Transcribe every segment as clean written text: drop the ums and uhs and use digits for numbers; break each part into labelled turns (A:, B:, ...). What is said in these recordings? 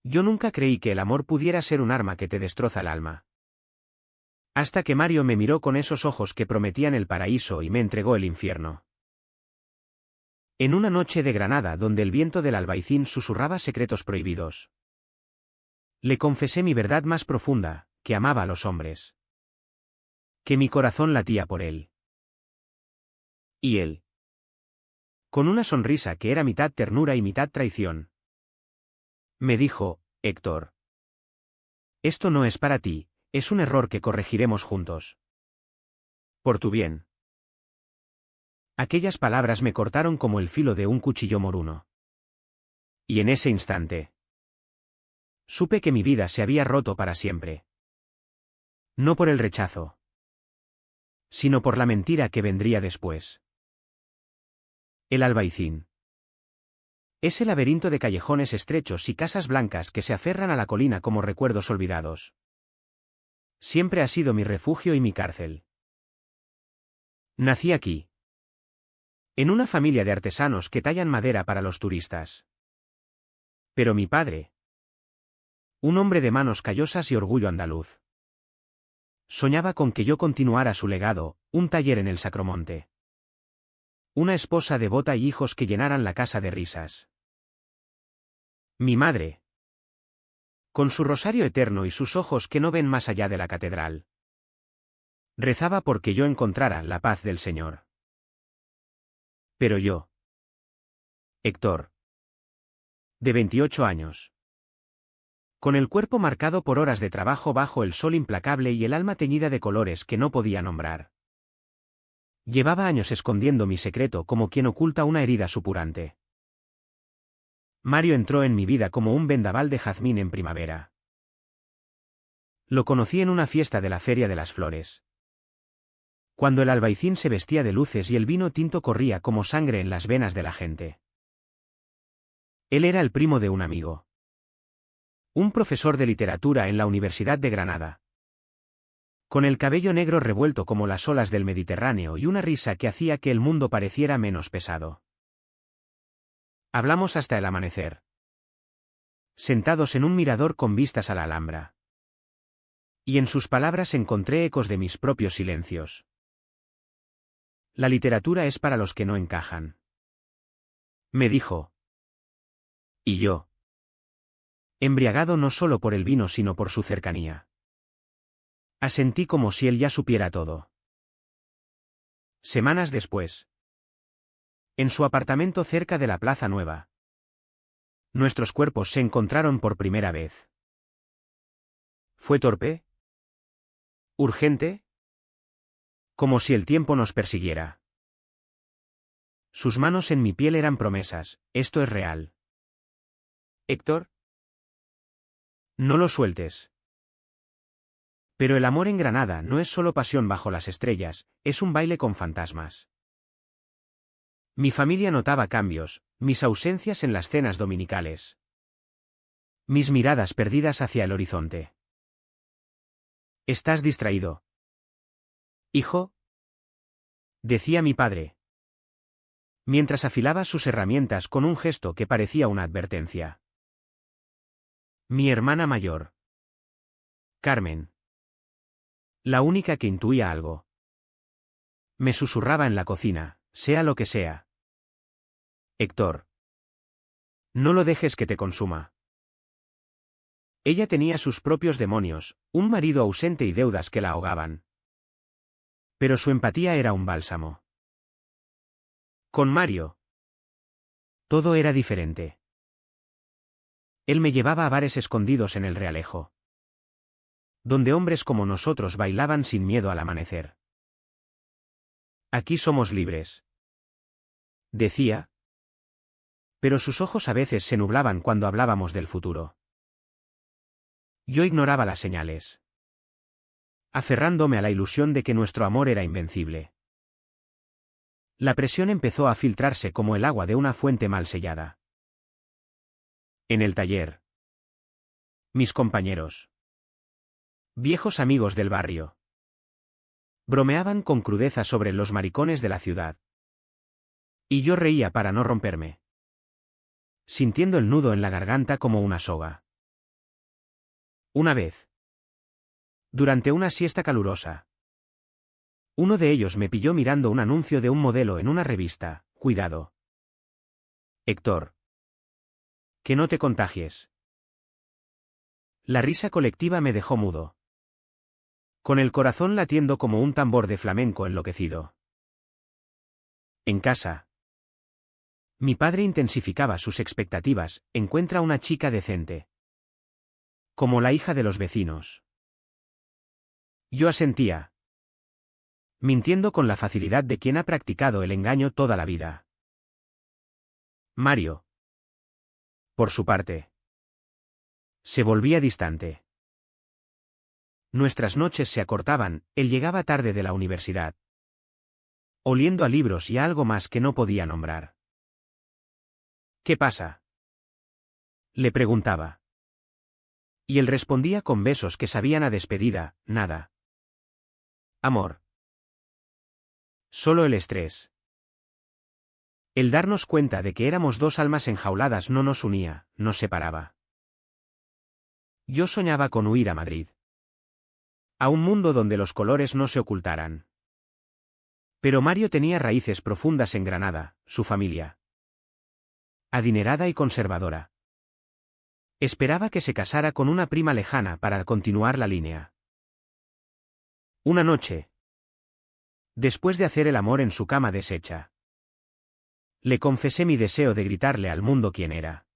A: Yo nunca creí que el amor pudiera ser un arma que te destroza el alma. Hasta que Mario me miró con esos ojos que prometían el paraíso y me entregó el infierno. En una noche de Granada donde el viento del albayzín susurraba secretos prohibidos. Le confesé mi verdad más profunda, que amaba a los hombres. Que mi corazón latía por él. Y él. Con una sonrisa que era mitad ternura y mitad traición. Me dijo, Héctor. Esto no es para ti, es un error que corregiremos juntos. Por tu bien. Aquellas palabras me cortaron como el filo de un cuchillo moruno. Y en ese instante. Supe que mi vida se había roto para siempre. No por el rechazo. Sino por la mentira que vendría después. El albayzín. Ese laberinto de callejones estrechos y casas blancas que se aferran a la colina como recuerdos olvidados. Siempre ha sido mi refugio y mi cárcel. Nací aquí. En una familia de artesanos que tallan madera para los turistas. Pero mi padre. Un hombre de manos callosas y orgullo andaluz. Soñaba con que yo continuara su legado, un taller en el Sacromonte. Una esposa devota y hijos que llenaran la casa de risas. Mi madre. Con su rosario eterno y sus ojos que no ven más allá de la catedral. Rezaba porque yo encontrara la paz del Señor. Pero yo. Héctor. De 28 años. Con el cuerpo marcado por horas de trabajo bajo el sol implacable y el alma teñida de colores que no podía nombrar. Llevaba años escondiendo mi secreto como quien oculta una herida supurante. Mario entró en mi vida como un vendaval de jazmín en primavera. Lo conocí en una fiesta de la Feria de las Flores. Cuando el albayzín se vestía de luces y el vino tinto corría como sangre en las venas de la gente. Él era el primo de un amigo. Un profesor de literatura en la Universidad de Granada. Con el cabello negro revuelto como las olas del Mediterráneo y una risa que hacía que el mundo pareciera menos pesado. Hablamos hasta el amanecer. Sentados en un mirador con vistas a la Alhambra. Y en sus palabras encontré ecos de mis propios silencios. La literatura es para los que no encajan. Me dijo. Y yo. Embriagado no solo por el vino sino por su cercanía. Asentí como si él ya supiera todo. Semanas después. En su apartamento cerca de la Plaza Nueva. Nuestros cuerpos se encontraron por primera vez. ¿Fue torpe? ¿Urgente? Como si el tiempo nos persiguiera. Sus manos en mi piel eran promesas, esto es real. Héctor. No lo sueltes. Pero el amor en Granada no es solo pasión bajo las estrellas, es un baile con fantasmas. Mi familia notaba cambios, mis ausencias en las cenas dominicales. Mis miradas perdidas hacia el horizonte. ¿Estás distraído? Hijo, decía mi padre, mientras afilaba sus herramientas con un gesto que parecía una advertencia. Mi hermana mayor. Carmen. La única que intuía algo. Me susurraba en la cocina, sea lo que sea. Héctor. No lo dejes que te consuma. Ella tenía sus propios demonios, un marido ausente y deudas que la ahogaban. Pero su empatía era un bálsamo. Con Mario. Todo era diferente. Él me llevaba a bares escondidos en el Realejo. Donde hombres como nosotros bailaban sin miedo al amanecer. Aquí somos libres. Decía. Pero sus ojos a veces se nublaban cuando hablábamos del futuro. Yo ignoraba las señales. Aferrándome a la ilusión de que nuestro amor era invencible. La presión empezó a filtrarse como el agua de una fuente mal sellada. En el taller. Mis compañeros. Viejos amigos del barrio. Bromeaban con crudeza sobre los maricones de la ciudad. Y yo reía para no romperme. Sintiendo el nudo en la garganta como una soga. Una vez. Durante una siesta calurosa. Uno de ellos me pilló mirando un anuncio de un modelo en una revista. Cuidado. Héctor. Que no te contagies. La risa colectiva me dejó mudo. Con el corazón latiendo como un tambor de flamenco enloquecido. En casa. Mi padre intensificaba sus expectativas, encuentra una chica decente. Como la hija de los vecinos. Yo asentía. Mintiendo con la facilidad de quien ha practicado el engaño toda la vida. Mario. Por su parte. Se volvía distante. Nuestras noches se acortaban, él llegaba tarde de la universidad. Oliendo a libros y a algo más que no podía nombrar. ¿Qué pasa? Le preguntaba. Y él respondía con besos que sabían a despedida, nada. Amor. Solo el estrés. El darnos cuenta de que éramos dos almas enjauladas no nos unía, nos separaba. Yo soñaba con huir a Madrid. A un mundo donde los colores no se ocultaran. Pero Mario tenía raíces profundas en Granada, su familia. Adinerada y conservadora. Esperaba que se casara con una prima lejana para continuar la línea. Una noche. Después de hacer el amor en su cama deshecha. Le confesé mi deseo de gritarle al mundo quién era.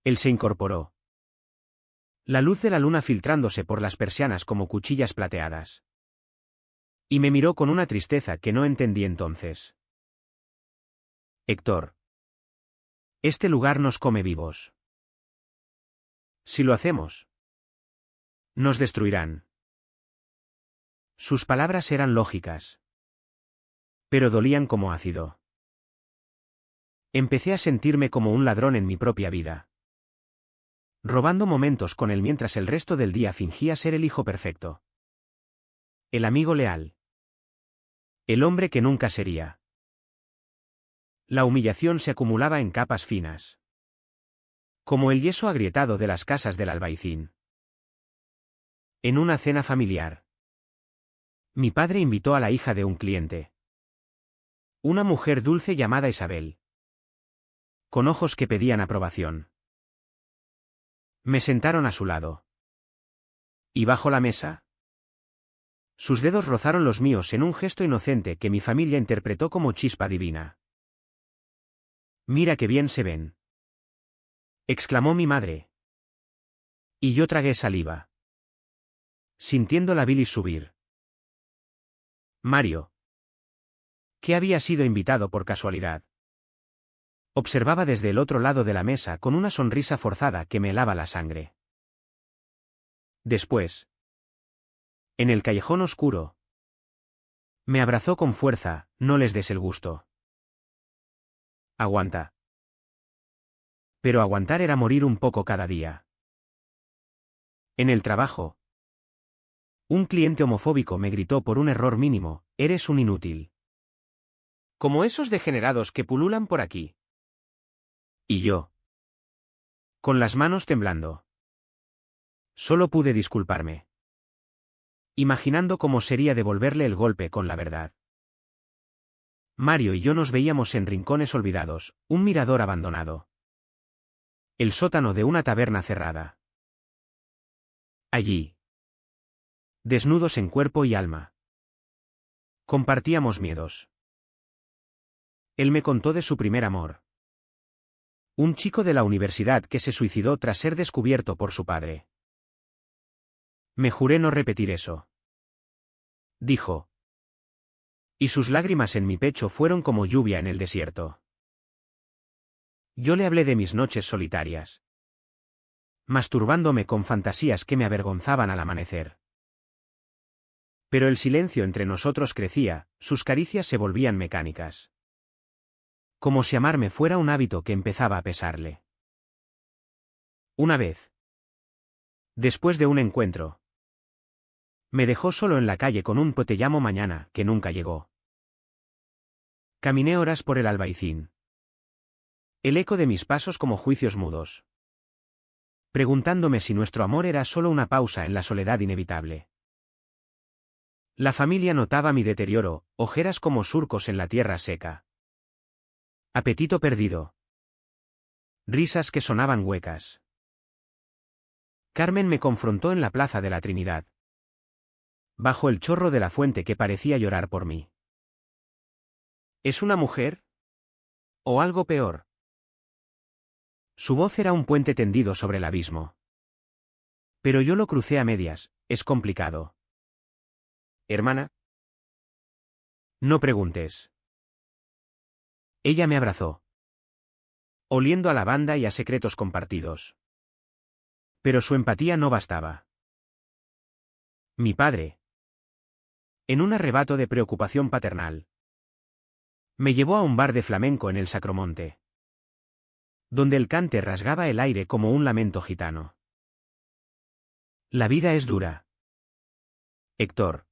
A: Él se incorporó. La luz de la luna filtrándose por las persianas como cuchillas plateadas. Y me miró con una tristeza que no entendí entonces. Héctor. Este lugar nos come vivos. Si lo hacemos, nos destruirán. Sus palabras eran lógicas. Pero dolían como ácido. Empecé a sentirme como un ladrón en mi propia vida. Robando momentos con él mientras el resto del día fingía ser el hijo perfecto. El amigo leal. El hombre que nunca sería. La humillación se acumulaba en capas finas. Como el yeso agrietado de las casas del Albaicín. En una cena familiar. Mi padre invitó a la hija de un cliente. Una mujer dulce llamada Isabel. Con ojos que pedían aprobación. Me sentaron a su lado. ¿Y bajo la mesa? Sus dedos rozaron los míos en un gesto inocente que mi familia interpretó como chispa divina. Mira qué bien se ven. Exclamó mi madre. Y yo tragué saliva. Sintiendo la bilis subir. Mario. Que había sido invitado por casualidad. Observaba desde el otro lado de la mesa con una sonrisa forzada que me helaba la sangre. Después. En el callejón oscuro. Me abrazó con fuerza, no les des el gusto. Aguanta. Pero aguantar era morir un poco cada día. En el trabajo. Un cliente homofóbico me gritó por un error mínimo, eres un inútil. Como esos degenerados que pululan por aquí. Y yo. Con las manos temblando. Solo pude disculparme. Imaginando cómo sería devolverle el golpe con la verdad. Mario y yo nos veíamos en rincones olvidados, un mirador abandonado. El sótano de una taberna cerrada. Allí. Desnudos en cuerpo y alma. Compartíamos miedos. Él me contó de su primer amor. Un chico de la universidad que se suicidó tras ser descubierto por su padre. Me juré no repetir eso. Dijo. Y sus lágrimas en mi pecho fueron como lluvia en el desierto. Yo le hablé de mis noches solitarias. Masturbándome con fantasías que me avergonzaban al amanecer. Pero el silencio entre nosotros crecía, sus caricias se volvían mecánicas. Como si amarme fuera un hábito que empezaba a pesarle. Una vez. Después de un encuentro. Me dejó solo en la calle con un "te llamo mañana" que nunca llegó. Caminé horas por el Albaicín. El eco de mis pasos como juicios mudos. preguntándome si nuestro amor era solo una pausa en la soledad inevitable. La familia notaba mi deterioro, ojeras como surcos en la tierra seca. Apetito perdido. Risas que sonaban huecas. Carmen me confrontó en la plaza de la Trinidad. Bajo el chorro de la fuente que parecía llorar por mí. ¿Es una mujer? ¿O algo peor? Su voz era un puente tendido sobre el abismo. Pero yo lo crucé a medias, es complicado. ¿Hermana? No preguntes. Ella me abrazó. Oliendo a lavanda y a secretos compartidos. Pero su empatía no bastaba. Mi padre. En un arrebato de preocupación paternal. Me llevó a un bar de flamenco en el Sacromonte. Donde el cante rasgaba el aire como un lamento gitano. La vida es dura. Héctor.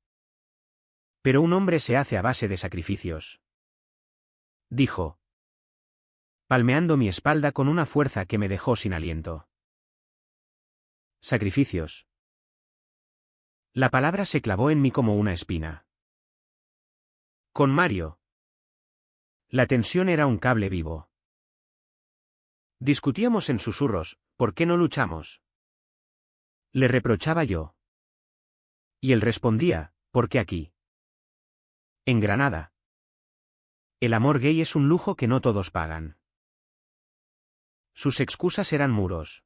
A: Pero un hombre se hace a base de sacrificios. Dijo. Palmeando mi espalda con una fuerza que me dejó sin aliento. Sacrificios. La palabra se clavó en mí como una espina. Con Mario. La tensión era un cable vivo. Discutíamos en susurros, ¿por qué no luchamos? Le reprochaba yo. Y él respondía, ¿por qué aquí? En Granada. El amor gay es un lujo que no todos pagan. Sus excusas eran muros.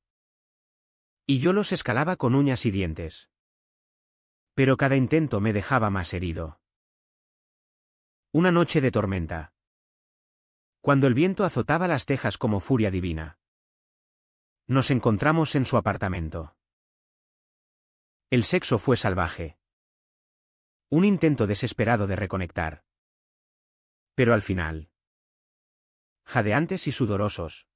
A: Y yo los escalaba con uñas y dientes. Pero cada intento me dejaba más herido. Una noche de tormenta. Cuando el viento azotaba las tejas como furia divina. Nos encontramos en su apartamento. El sexo fue salvaje. Un intento desesperado de reconectar. Pero al final. Jadeantes y sudorosos.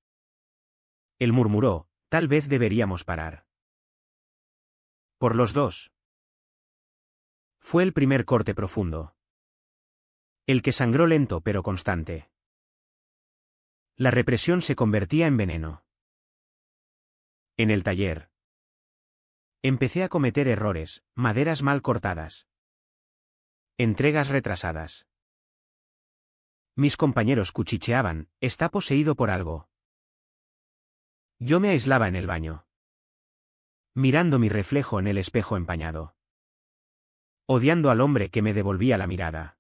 A: Él murmuró, tal vez deberíamos parar. Por los dos. Fue el primer corte profundo. El que sangró lento pero constante. La represión se convertía en veneno. En el taller. Empecé a cometer errores, maderas mal cortadas. Entregas retrasadas. Mis compañeros cuchicheaban, está poseído por algo. Yo me aislaba en el baño. Mirando mi reflejo en el espejo empañado. Odiando al hombre que me devolvía la mirada.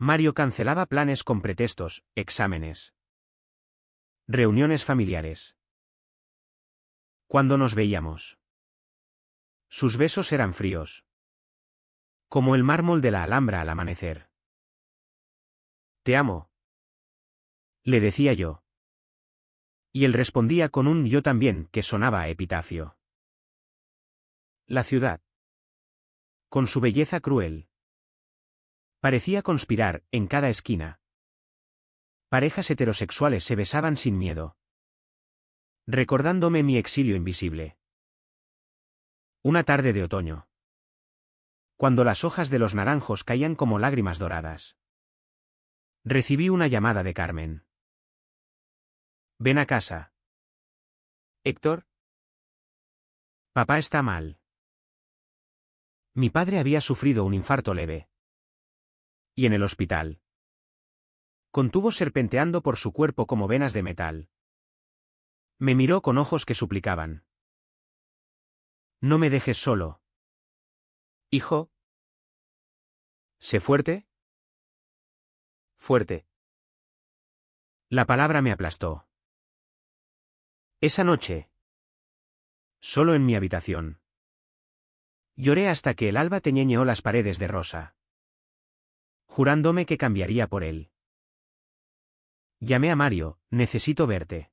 A: Mario cancelaba planes con pretextos, exámenes. Reuniones familiares. Cuando nos veíamos. Sus besos eran fríos. Como el mármol de la Alhambra al amanecer. Te amo. Le decía yo. Y él respondía con un yo también que sonaba a epitafio. La ciudad. Con su belleza cruel. Parecía conspirar, en cada esquina. Parejas heterosexuales se besaban sin miedo. Recordándome mi exilio invisible. Una tarde de otoño. Cuando las hojas de los naranjos caían como lágrimas doradas. Recibí una llamada de Carmen. Ven a casa. Héctor. Papá está mal. Mi padre había sufrido un infarto leve. Y en el hospital. Con tubos serpenteando por su cuerpo como venas de metal. Me miró con ojos que suplicaban. No me dejes solo. Hijo. Sé fuerte. Fuerte. La palabra me aplastó. Esa noche. Solo en mi habitación. Lloré hasta que el alba teñeñeó las paredes de rosa. Jurándome que cambiaría por él. Llamé a Mario, necesito verte.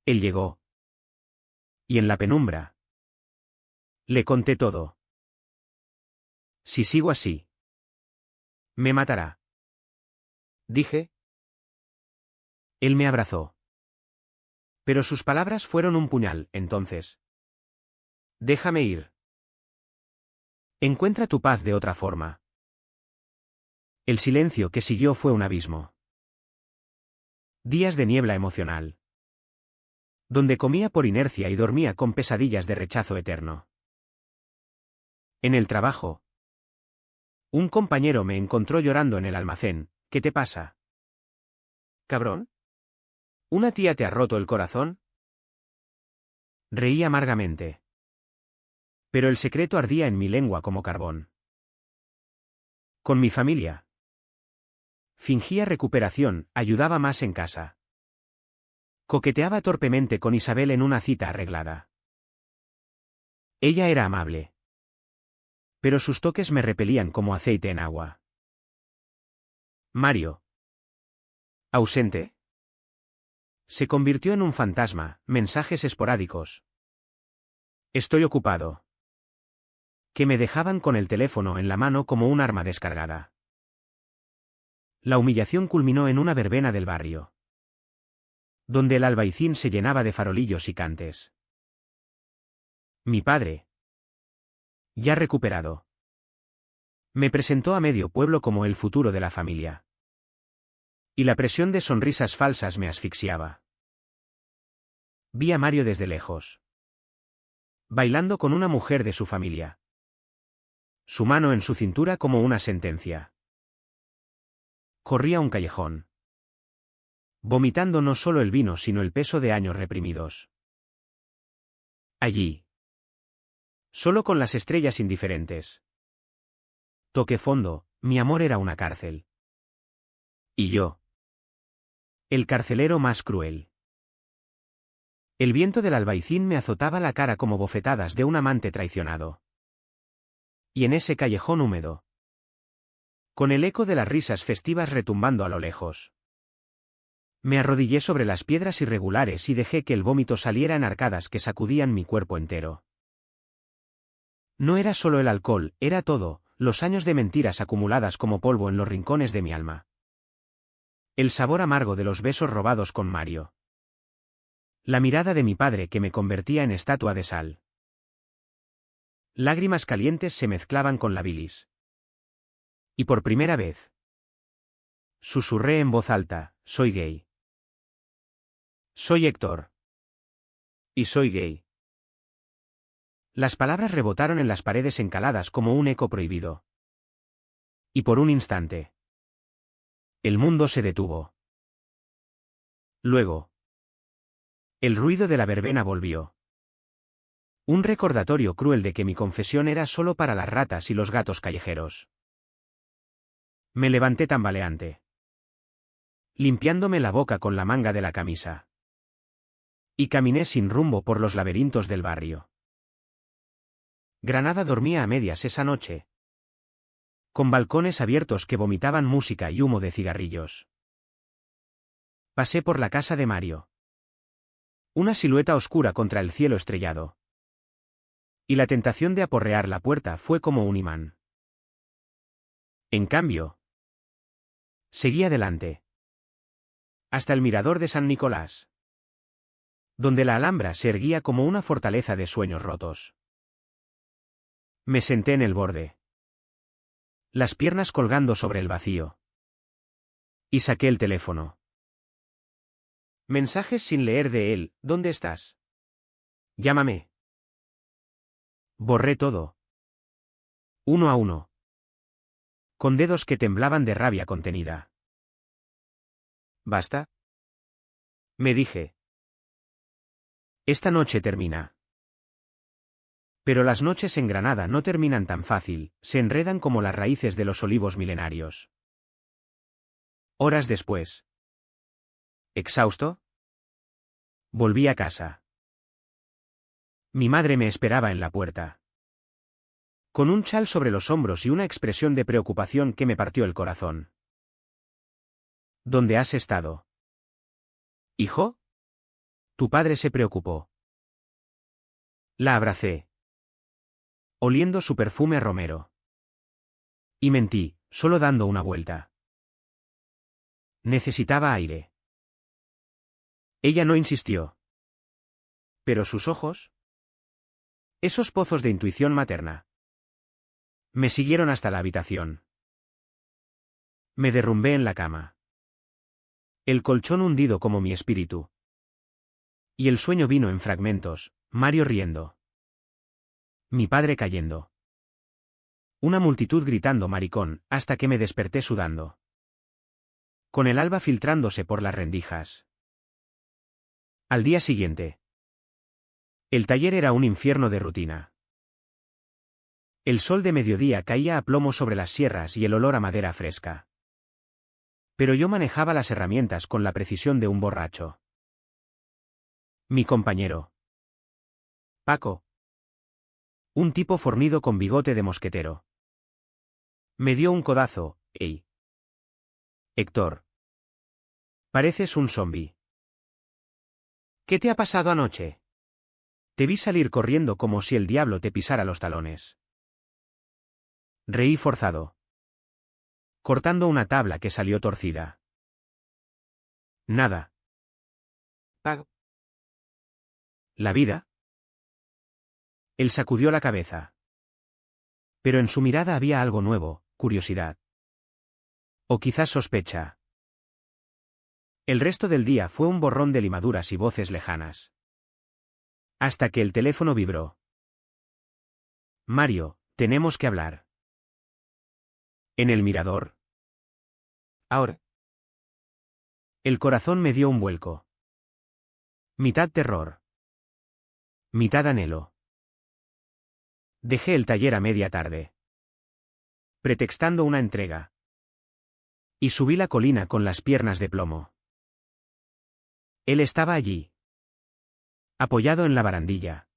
A: Él llegó. Y en la penumbra. Le conté todo. Si sigo así. Me matará. Dije. Él me abrazó. Pero sus palabras fueron un puñal, entonces. Déjame ir. Encuentra tu paz de otra forma. El silencio que siguió fue un abismo. Días de niebla emocional. Donde comía por inercia y dormía con pesadillas de rechazo eterno. En el trabajo. Un compañero me encontró llorando en el almacén. ¿Qué te pasa? ¿Cabrón? ¿Una tía te ha roto el corazón? Reí amargamente. Pero el secreto ardía en mi lengua como carbón. Con mi familia. Fingía recuperación, ayudaba más en casa. Coqueteaba torpemente con Isabel en una cita arreglada. Ella era amable. Pero sus toques me repelían como aceite en agua. Mario. ¿Ausente? Se convirtió en un fantasma, mensajes esporádicos. Estoy ocupado. Que me dejaban con el teléfono en la mano como un arma descargada. La humillación culminó en una verbena del barrio, donde el albaicín se llenaba de farolillos y cantes. Mi padre, ya recuperado, me presentó a medio pueblo como el futuro de la familia. Y la presión de sonrisas falsas me asfixiaba. Vi a Mario desde lejos, bailando con una mujer de su familia. Su mano en su cintura como una sentencia. Corría un callejón, vomitando no solo el vino sino el peso de años reprimidos. Allí. Solo con las estrellas indiferentes. Toqué fondo, mi amor era una cárcel. Y yo. El carcelero más cruel. El viento del albaicín me azotaba la cara como bofetadas de un amante traicionado. Y en ese callejón húmedo, con el eco de las risas festivas retumbando a lo lejos, me arrodillé sobre las piedras irregulares y dejé que el vómito saliera en arcadas que sacudían mi cuerpo entero. No era solo el alcohol, era todo, los años de mentiras acumuladas como polvo en los rincones de mi alma. El sabor amargo de los besos robados con Mario. La mirada de mi padre que me convertía en estatua de sal. Lágrimas calientes se mezclaban con la bilis. Y por primera vez, susurré en voz alta, soy gay. Soy Héctor. Y soy gay. Las palabras rebotaron en las paredes encaladas como un eco prohibido. Y por un instante, el mundo se detuvo. Luego, el ruido de la verbena volvió. Un recordatorio cruel de que mi confesión era solo para las ratas y los gatos callejeros. Me levanté tambaleante, limpiándome la boca con la manga de la camisa. Y caminé sin rumbo por los laberintos del barrio. Granada dormía a medias esa noche, con balcones abiertos que vomitaban música y humo de cigarrillos. Pasé por la casa de Mario. Una silueta oscura contra el cielo estrellado. Y la tentación de aporrear la puerta fue como un imán. En cambio, seguí adelante. Hasta el mirador de San Nicolás, donde la Alhambra se erguía como una fortaleza de sueños rotos. Me senté en el borde, las piernas colgando sobre el vacío. Y saqué el teléfono. Mensajes sin leer de él, ¿dónde estás? Llámame. Borré todo. Uno a uno. Con dedos que temblaban de rabia contenida. ¿Basta? Me dije. Esta noche termina. Pero las noches en Granada no terminan tan fácil, se enredan como las raíces de los olivos milenarios. Horas después. ¿Exhausto? Volví a casa. Mi madre me esperaba en la puerta, con un chal sobre los hombros y una expresión de preocupación que me partió el corazón. ¿Dónde has estado? ¿Hijo? Tu padre se preocupó. La abracé, oliendo su perfume a romero. Y mentí, solo dando una vuelta. Necesitaba aire. Ella no insistió. Pero sus ojos, esos pozos de intuición materna, me siguieron hasta la habitación. Me derrumbé en la cama. El colchón hundido como mi espíritu. Y el sueño vino en fragmentos, Mario riendo. Mi padre cayendo. Una multitud gritando maricón, hasta que me desperté sudando. Con el alba filtrándose por las rendijas. Al día siguiente. El taller era un infierno de rutina. El sol de mediodía caía a plomo sobre las sierras y el olor a madera fresca. Pero yo manejaba las herramientas con la precisión de un borracho. Mi compañero. Paco. Un tipo fornido con bigote de mosquetero. Me dio un codazo. ¡Ey! Héctor. Pareces un zombi. ¿Qué te ha pasado anoche? Te vi salir corriendo como si el diablo te pisara los talones. Reí forzado. Cortando una tabla que salió torcida. Nada. Pago. ¿La vida? Él sacudió la cabeza. Pero en su mirada había algo nuevo, curiosidad. O quizás sospecha. El resto del día fue un borrón de limaduras y voces lejanas. Hasta que el teléfono vibró. Mario, tenemos que hablar. ¿En el mirador? Ahora. El corazón me dio un vuelco. Mitad terror. Mitad anhelo. Dejé el taller a media tarde. Pretextando una entrega. Y subí la colina con las piernas de plomo. Él estaba allí. Apoyado en la barandilla.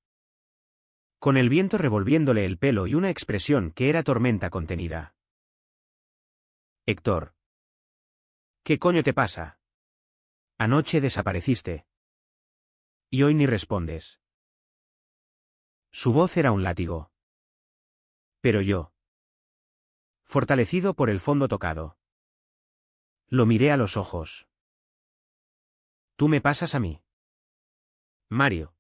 A: Con el viento revolviéndole el pelo y una expresión que era tormenta contenida. Héctor. ¿Qué coño te pasa? Anoche desapareciste. Y hoy ni respondes. Su voz era un látigo. Pero yo. Fortalecido por el fondo tocado. Lo miré a los ojos. Tú me pasas a mí. Mario.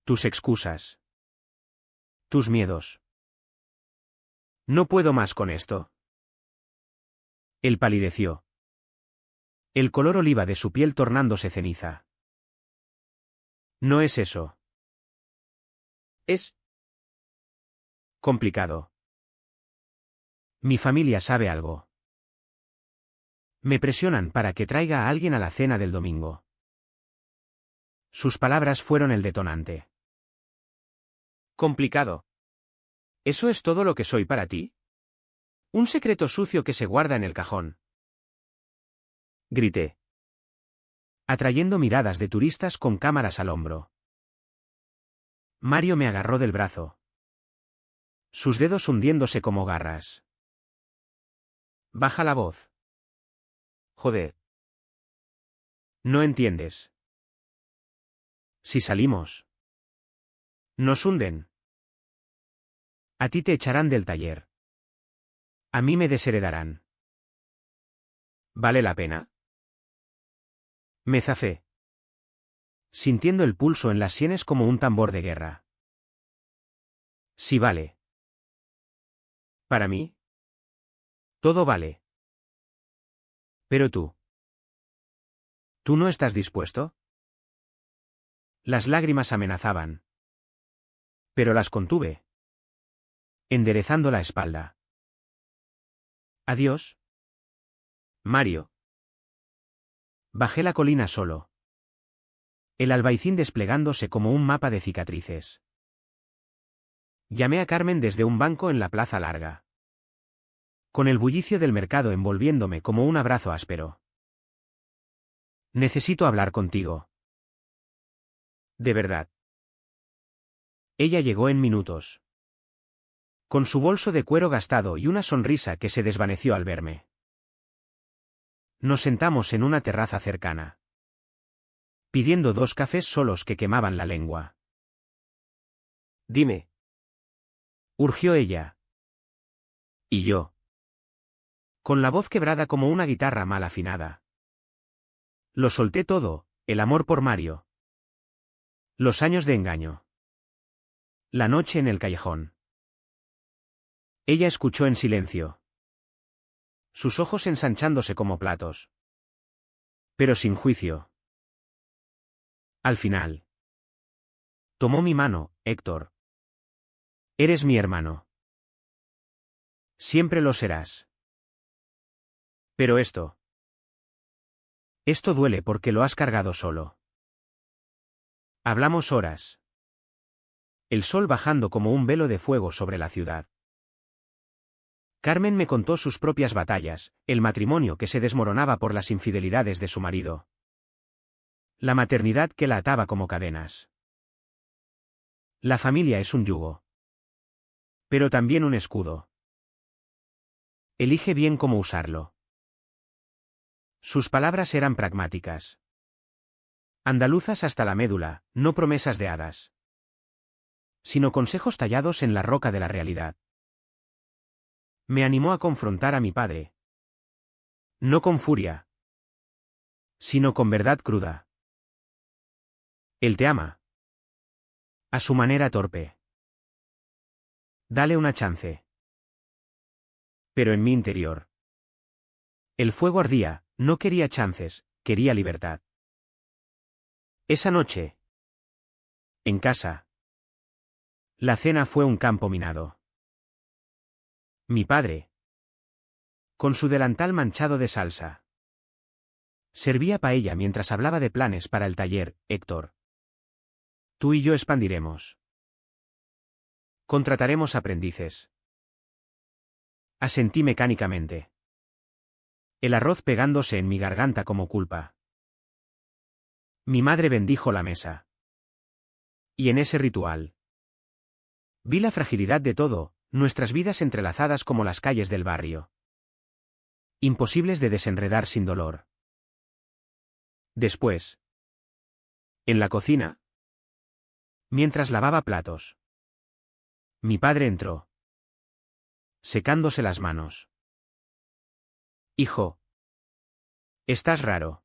A: Tus excusas. Tus miedos. No puedo más con esto. Él palideció. El color oliva de su piel tornándose ceniza. No es eso. Es complicado. Mi familia sabe algo. Me presionan para que traiga a alguien a la cena del domingo. Sus palabras fueron el detonante. Complicado. ¿Eso es todo lo que soy para ti? Un secreto sucio que se guarda en el cajón. Grité. Atrayendo miradas de turistas con cámaras al hombro. Mario me agarró del brazo. Sus dedos hundiéndose como garras. Baja la voz. Joder. No entiendes. Si salimos. Nos hunden. A ti te echarán del taller. A mí me desheredarán. ¿Vale la pena? Me zafé. Sintiendo el pulso en las sienes como un tambor de guerra. Sí vale. Para mí. Todo vale. Pero tú. ¿Tú no estás dispuesto? Las lágrimas amenazaban. Pero las contuve. Enderezando la espalda. Adiós. Mario. Bajé la colina solo. El albaicín desplegándose como un mapa de cicatrices. Llamé a Carmen desde un banco en la plaza larga. Con el bullicio del mercado envolviéndome como un abrazo áspero. Necesito hablar contigo. De verdad. Ella llegó en minutos. Con su bolso de cuero gastado y una sonrisa que se desvaneció al verme. Nos sentamos en una terraza cercana. Pidiendo 2 cafés solos que quemaban la lengua. Dime. Urgió ella. Y yo. Con la voz quebrada como una guitarra mal afinada. Lo solté todo, el amor por Mario. Los años de engaño. La noche en el callejón. Ella escuchó en silencio. Sus ojos ensanchándose como platos. Pero sin juicio. Al final. Tomó mi mano, Héctor. Eres mi hermano. Siempre lo serás. Pero esto. Esto duele porque lo has cargado solo. Hablamos horas. El sol bajando como un velo de fuego sobre la ciudad. Carmen me contó sus propias batallas, el matrimonio que se desmoronaba por las infidelidades de su marido. La maternidad que la ataba como cadenas. La familia es un yugo. Pero también un escudo. Elige bien cómo usarlo. Sus palabras eran pragmáticas. Andaluzas hasta la médula, no promesas de hadas. Sino consejos tallados en la roca de la realidad. Me animó a confrontar a mi padre. No con furia. Sino con verdad cruda. Él te ama. A su manera torpe. Dale una chance. Pero en mi interior. El fuego ardía, no quería chances, quería libertad. Esa noche. En casa. La cena fue un campo minado. Mi padre. Con su delantal manchado de salsa. Servía paella mientras hablaba de planes para el taller, Héctor. Tú y yo expandiremos. Contrataremos aprendices. Asentí mecánicamente. El arroz pegándose en mi garganta como culpa. Mi madre bendijo la mesa. Y en ese ritual. Vi la fragilidad de todo, nuestras vidas entrelazadas como las calles del barrio. Imposibles de desenredar sin dolor. Después. En la cocina. Mientras lavaba platos. Mi padre entró. Secándose las manos. Hijo. Estás raro.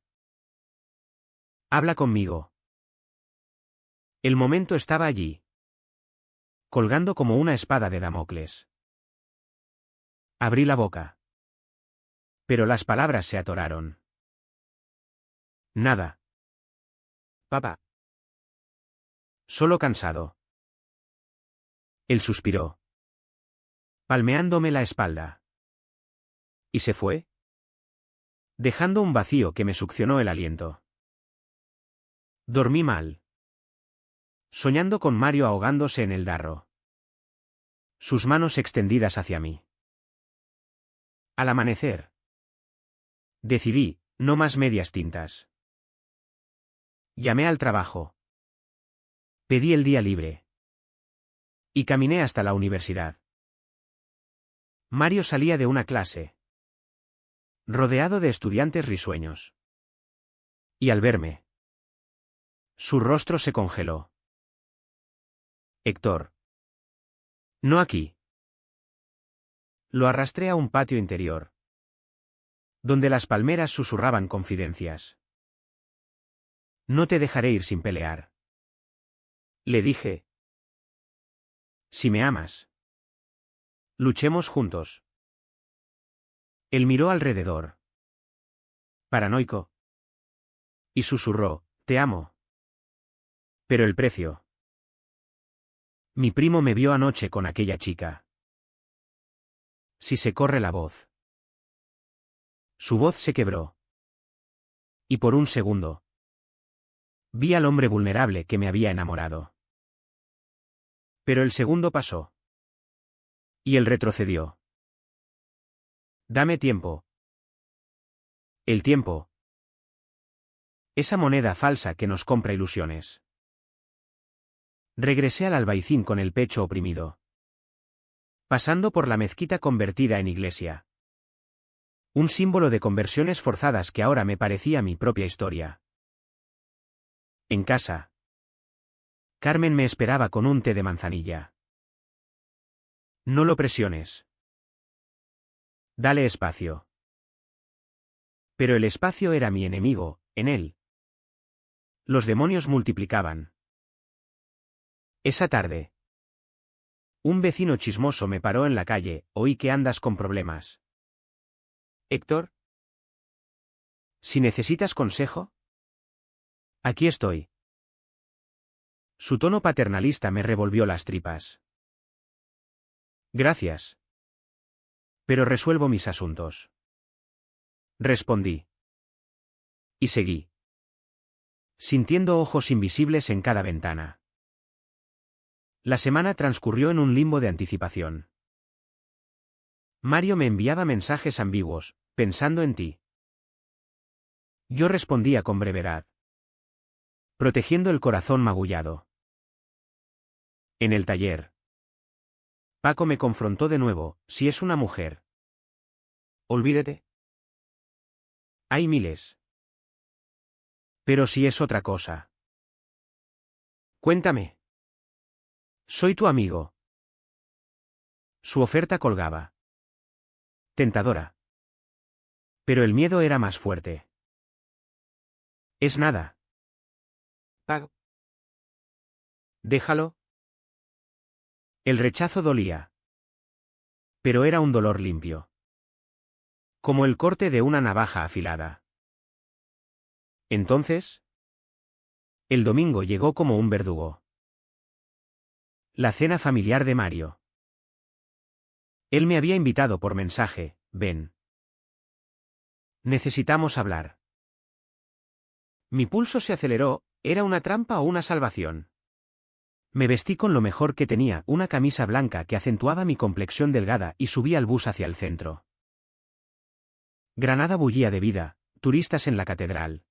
A: Habla conmigo. El momento estaba allí. Colgando como una espada de Damocles. Abrí la boca. Pero las palabras se atoraron. Nada. Papá. Solo cansado. Él suspiró. Palmeándome la espalda. ¿Y se fue? Dejando un vacío que me succionó el aliento. Dormí mal. Soñando con Mario ahogándose en el Darro. Sus manos extendidas hacia mí. Al amanecer. Decidí, no más medias tintas. Llamé al trabajo. Pedí el día libre. Y caminé hasta la universidad. Mario salía de una clase. Rodeado de estudiantes risueños. Y al verme. Su rostro se congeló. Héctor. No aquí. Lo arrastré a un patio interior. Donde las palmeras susurraban confidencias. No te dejaré ir sin pelear. Le dije. Si me amas. Luchemos juntos. Él miró alrededor. Paranoico. Y susurró, te amo. Pero el precio. Mi primo me vio anoche con aquella chica. Si se corre la voz. Su voz se quebró. Y por un segundo. Vi al hombre vulnerable que me había enamorado. Pero el segundo pasó. Y él retrocedió. Dame tiempo. El tiempo. Esa moneda falsa que nos compra ilusiones. Regresé al Albaicín con el pecho oprimido. Pasando por la mezquita convertida en iglesia. Un símbolo de conversiones forzadas que ahora me parecía mi propia historia. En casa. Carmen me esperaba con un té de manzanilla. No lo presiones. Dale espacio. Pero el espacio era mi enemigo, en él. Los demonios multiplicaban. Esa tarde. Un vecino chismoso me paró en la calle, oí que andas con problemas. Héctor. Si necesitas consejo. Aquí estoy. Su tono paternalista me revolvió las tripas. Gracias. Pero resuelvo mis asuntos. Respondí. Y seguí. Sintiendo ojos invisibles en cada ventana. La semana transcurrió en un limbo de anticipación. Mario me enviaba mensajes ambiguos, pensando en ti. Yo respondía con brevedad. Protegiendo el corazón magullado. En el taller. Paco me confrontó de nuevo, si es una mujer. Olvídate. Hay miles. Pero si es otra cosa. Cuéntame. Soy tu amigo. Su oferta colgaba. Tentadora. Pero el miedo era más fuerte. Es nada. Pago. Déjalo. El rechazo dolía. Pero era un dolor limpio. Como el corte de una navaja afilada. Entonces, el domingo llegó como un verdugo. La cena familiar de Mario. Él me había invitado por mensaje, ven. Necesitamos hablar. Mi pulso se aceleró, ¿era una trampa o una salvación? Me vestí con lo mejor que tenía, una camisa blanca que acentuaba mi complexión delgada y subí al bus hacia el centro. Granada bullía de vida, turistas en la catedral.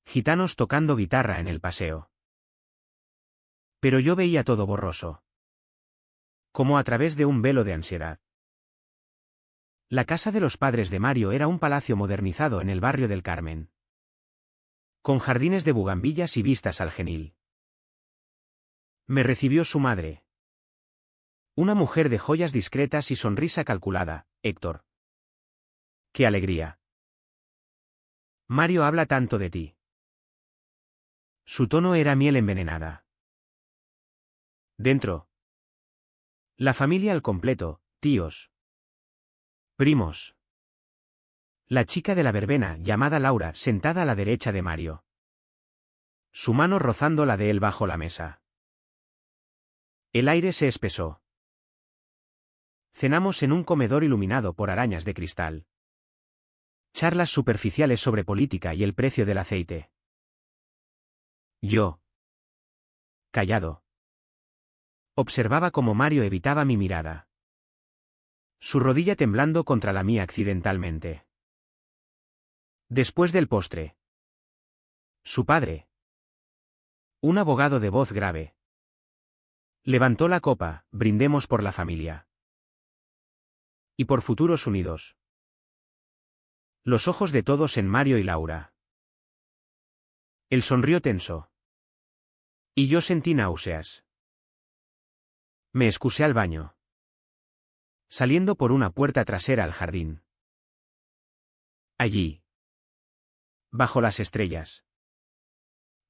A: Gitanos tocando guitarra en el paseo. Pero yo veía todo borroso. Como a través de un velo de ansiedad. La casa de los padres de Mario era un palacio modernizado en el barrio del Carmen. Con jardines de bugambillas y vistas al Genil. Me recibió su madre. Una mujer de joyas discretas y sonrisa calculada, Héctor. ¡Qué alegría! Mario habla tanto de ti. Su tono era miel envenenada. Dentro. La familia al completo, tíos. Primos. La chica de la verbena, llamada Laura, sentada a la derecha de Mario. Su mano rozando la de él bajo la mesa. El aire se espesó. Cenamos en un comedor iluminado por arañas de cristal. Charlas superficiales sobre política y el precio del aceite. Yo. Callado. Observaba cómo Mario evitaba mi mirada. Su rodilla temblando contra la mía accidentalmente. Después del postre. Su padre. Un abogado de voz grave. Levantó la copa, brindemos por la familia. Y por futuros unidos. Los ojos de todos en Mario y Laura. Él sonrió tenso. Y yo sentí náuseas. Me excusé al baño. Saliendo por una puerta trasera al jardín. Allí. Bajo las estrellas.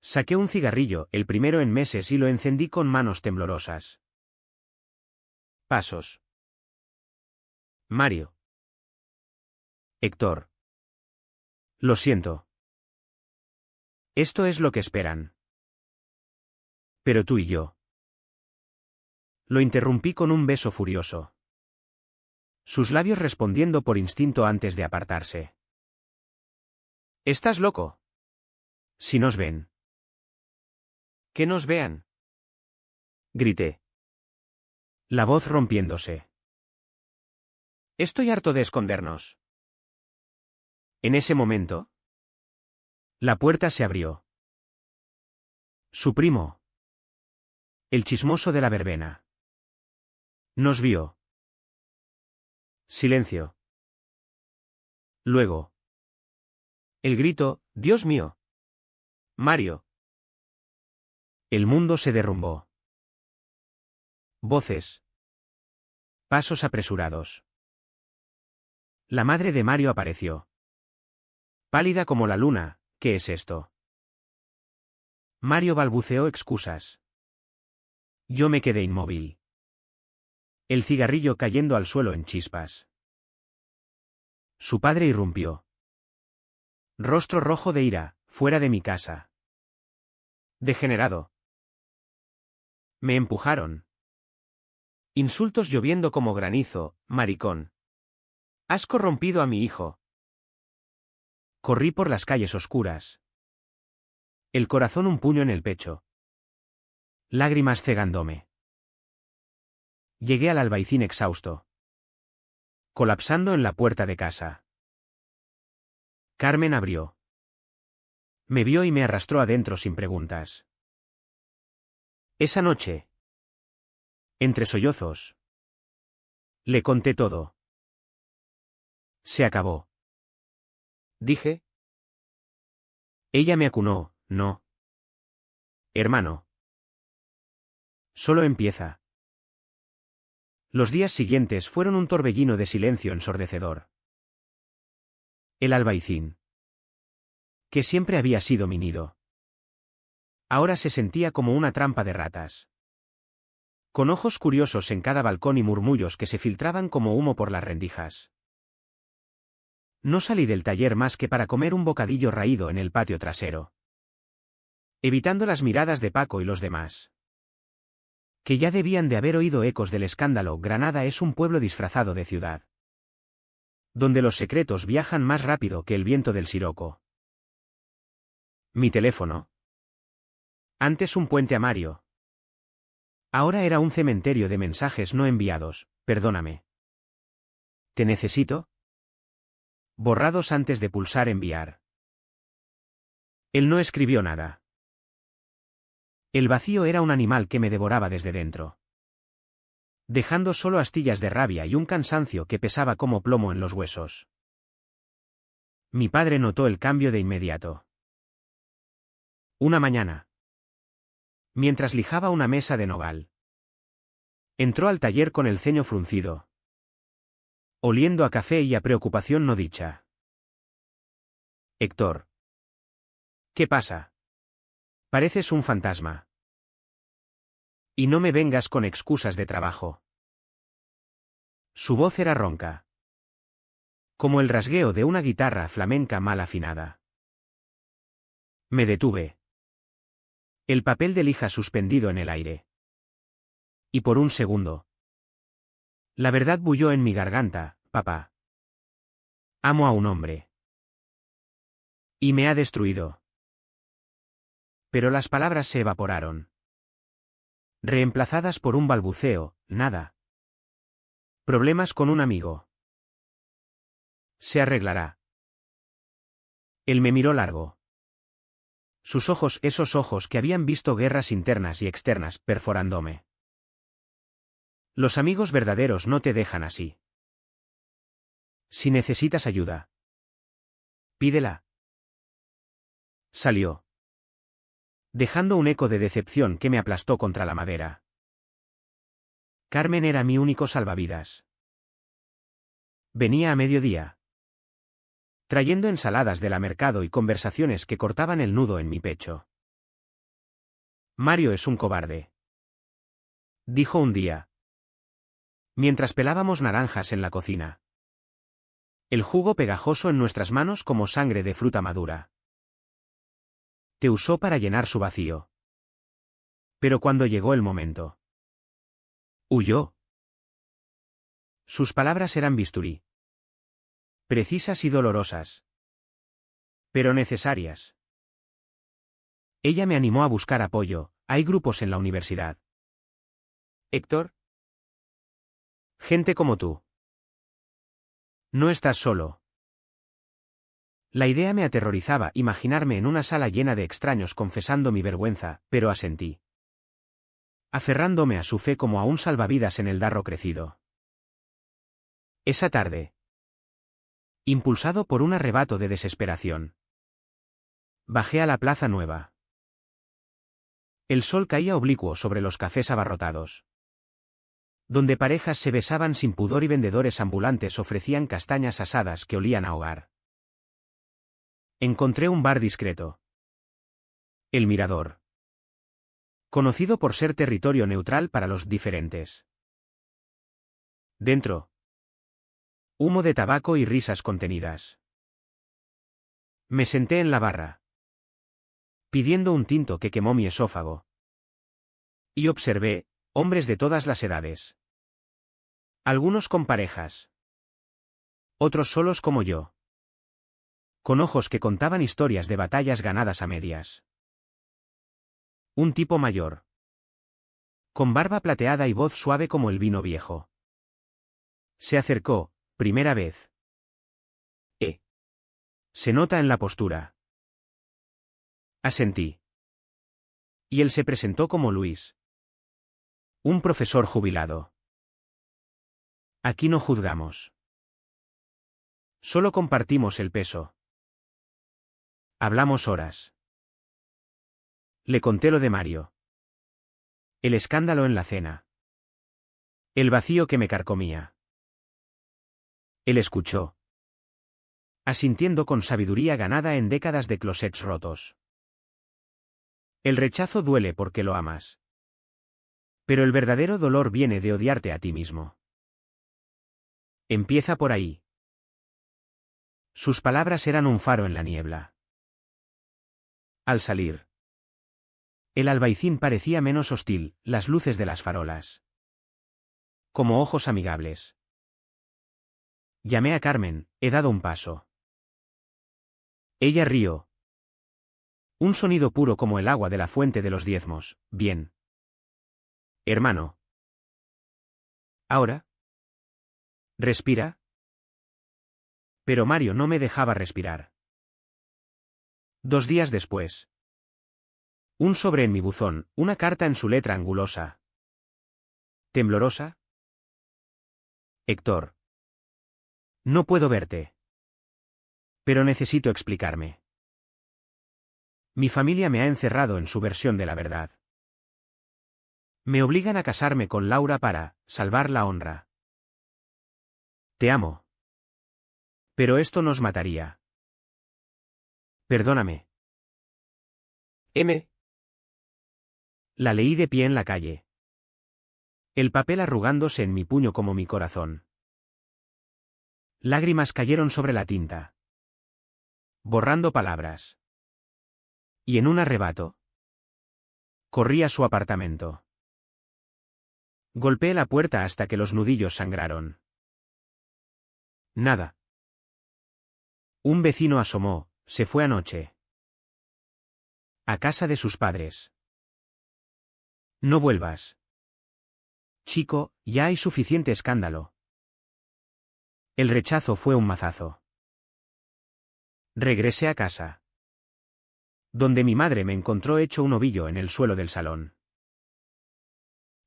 A: Saqué un cigarrillo, el primero en meses, y lo encendí con manos temblorosas. Pasos. Mario. Héctor. Lo siento. Esto es lo que esperan. Pero tú y yo. Lo interrumpí con un beso furioso. Sus labios respondiendo por instinto antes de apartarse. ¿Estás loco? Si nos ven. Que nos vean. Grité. La voz rompiéndose. Estoy harto de escondernos. En ese momento. La puerta se abrió. Su primo. El chismoso de la verbena. Nos vio. Silencio. Luego. El grito, Dios mío. Mario. El mundo se derrumbó. Voces. Pasos apresurados. La madre de Mario apareció. Pálida como la luna, ¿qué es esto? Mario balbuceó excusas. Yo me quedé inmóvil. El cigarrillo cayendo al suelo en chispas. Su padre irrumpió. Rostro rojo de ira, fuera de mi casa. Degenerado. Me empujaron. Insultos lloviendo como granizo, maricón. Has corrompido a mi hijo. Corrí por las calles oscuras. El corazón un puño en el pecho. Lágrimas cegándome. Llegué al Albaicín exhausto. Colapsando en la puerta de casa. Carmen abrió. Me vio y me arrastró adentro sin preguntas. Esa noche. Entre sollozos. Le conté todo. Se acabó. Dije. Ella me acunó, no. Hermano. Solo empieza. Los días siguientes fueron un torbellino de silencio ensordecedor. El Albaicín. Que siempre había sido mi nido. Ahora se sentía como una trampa de ratas. Con ojos curiosos en cada balcón y murmullos que se filtraban como humo por las rendijas. No salí del taller más que para comer un bocadillo raído en el patio trasero. Evitando las miradas de Paco y los demás. Que ya debían de haber oído ecos del escándalo. Granada es un pueblo disfrazado de ciudad. Donde los secretos viajan más rápido que el viento del siroco. Mi teléfono. Antes un puente a Mario. Ahora era un cementerio de mensajes no enviados. Perdóname. ¿Te necesito? Borrados antes de pulsar enviar. Él no escribió nada. El vacío era un animal que me devoraba desde dentro. Dejando solo astillas de rabia y un cansancio que pesaba como plomo en los huesos. Mi padre notó el cambio de inmediato. Una mañana. Mientras lijaba una mesa de nogal. Entró al taller con el ceño fruncido. Oliendo a café y a preocupación no dicha. Héctor. ¿Qué pasa? Pareces un fantasma. Y no me vengas con excusas de trabajo. Su voz era ronca. Como el rasgueo de una guitarra flamenca mal afinada. Me detuve. El papel de lija suspendido en el aire. Y por un segundo. La verdad bulló en mi garganta, papá. Amo a un hombre. Y me ha destruido. Pero las palabras se evaporaron. Reemplazadas por un balbuceo, nada. Problemas con un amigo. Se arreglará. Él me miró largo. Sus ojos, esos ojos que habían visto guerras internas y externas, perforándome. Los amigos verdaderos no te dejan así. Si necesitas ayuda, pídela. Salió. Dejando un eco de decepción que me aplastó contra la madera. Carmen era mi único salvavidas. Venía a mediodía. Trayendo ensaladas de la mercado y conversaciones que cortaban el nudo en mi pecho. Mario es un cobarde. Dijo un día. Mientras pelábamos naranjas en la cocina. El jugo pegajoso en nuestras manos como sangre de fruta madura. Te usó para llenar su vacío. Pero cuando llegó el momento. Huyó. Sus palabras eran bisturí. Precisas y dolorosas. Pero necesarias. Ella me animó a buscar apoyo. Hay grupos en la universidad. Héctor. Gente como tú. No estás solo. La idea me aterrorizaba, imaginarme en una sala llena de extraños confesando mi vergüenza, pero asentí. Aferrándome a su fe como a un salvavidas en el darro crecido. Esa tarde. Impulsado por un arrebato de desesperación. Bajé a la Plaza Nueva. El sol caía oblicuo sobre los cafés abarrotados. Donde parejas se besaban sin pudor y vendedores ambulantes ofrecían castañas asadas que olían a hogar. Encontré un bar discreto. El Mirador. Conocido por ser territorio neutral para los diferentes. Dentro. Humo de tabaco y risas contenidas. Me senté en la barra. Pidiendo un tinto que quemó mi esófago. Y observé, hombres de todas las edades. Algunos con parejas. Otros solos como yo. Con ojos que contaban historias de batallas ganadas a medias. Un tipo mayor. Con barba plateada y voz suave como el vino viejo. Se acercó, primera vez. Se nota en la postura. Asentí. Y él se presentó como Luis. Un profesor jubilado. Aquí no juzgamos. Solo compartimos el peso. Hablamos horas. Le conté lo de Mario. El escándalo en la cena. El vacío que me carcomía. Él escuchó. Asintiendo con sabiduría ganada en décadas de closets rotos. El rechazo duele porque lo amas. Pero el verdadero dolor viene de odiarte a ti mismo. Empieza por ahí. Sus palabras eran un faro en la niebla. Al salir, el albaicín parecía menos hostil, las luces de las farolas. Como ojos amigables. Llamé a Carmen, he dado un paso. Ella rió. Un sonido puro como el agua de la fuente de los diezmos, bien. Hermano. ¿Ahora? ¿Respira? Pero Mario no me dejaba respirar. 2 días después. Un sobre en mi buzón, una carta en su letra angulosa. ¿Temblorosa? Héctor. No puedo verte. Pero necesito explicarme. Mi familia me ha encerrado en su versión de la verdad. Me obligan a casarme con Laura para salvar la honra. Te amo. Pero esto nos mataría. Perdóname. M. La leí de pie en la calle. El papel arrugándose en mi puño como mi corazón. Lágrimas cayeron sobre la tinta. Borrando palabras. Y en un arrebato. Corrí a su apartamento. Golpeé la puerta hasta que los nudillos sangraron. Nada. Un vecino asomó, se fue anoche. A casa de sus padres. No vuelvas. Chico, ya hay suficiente escándalo. El rechazo fue un mazazo. Regresé a casa. Donde mi madre me encontró hecho un ovillo en el suelo del salón.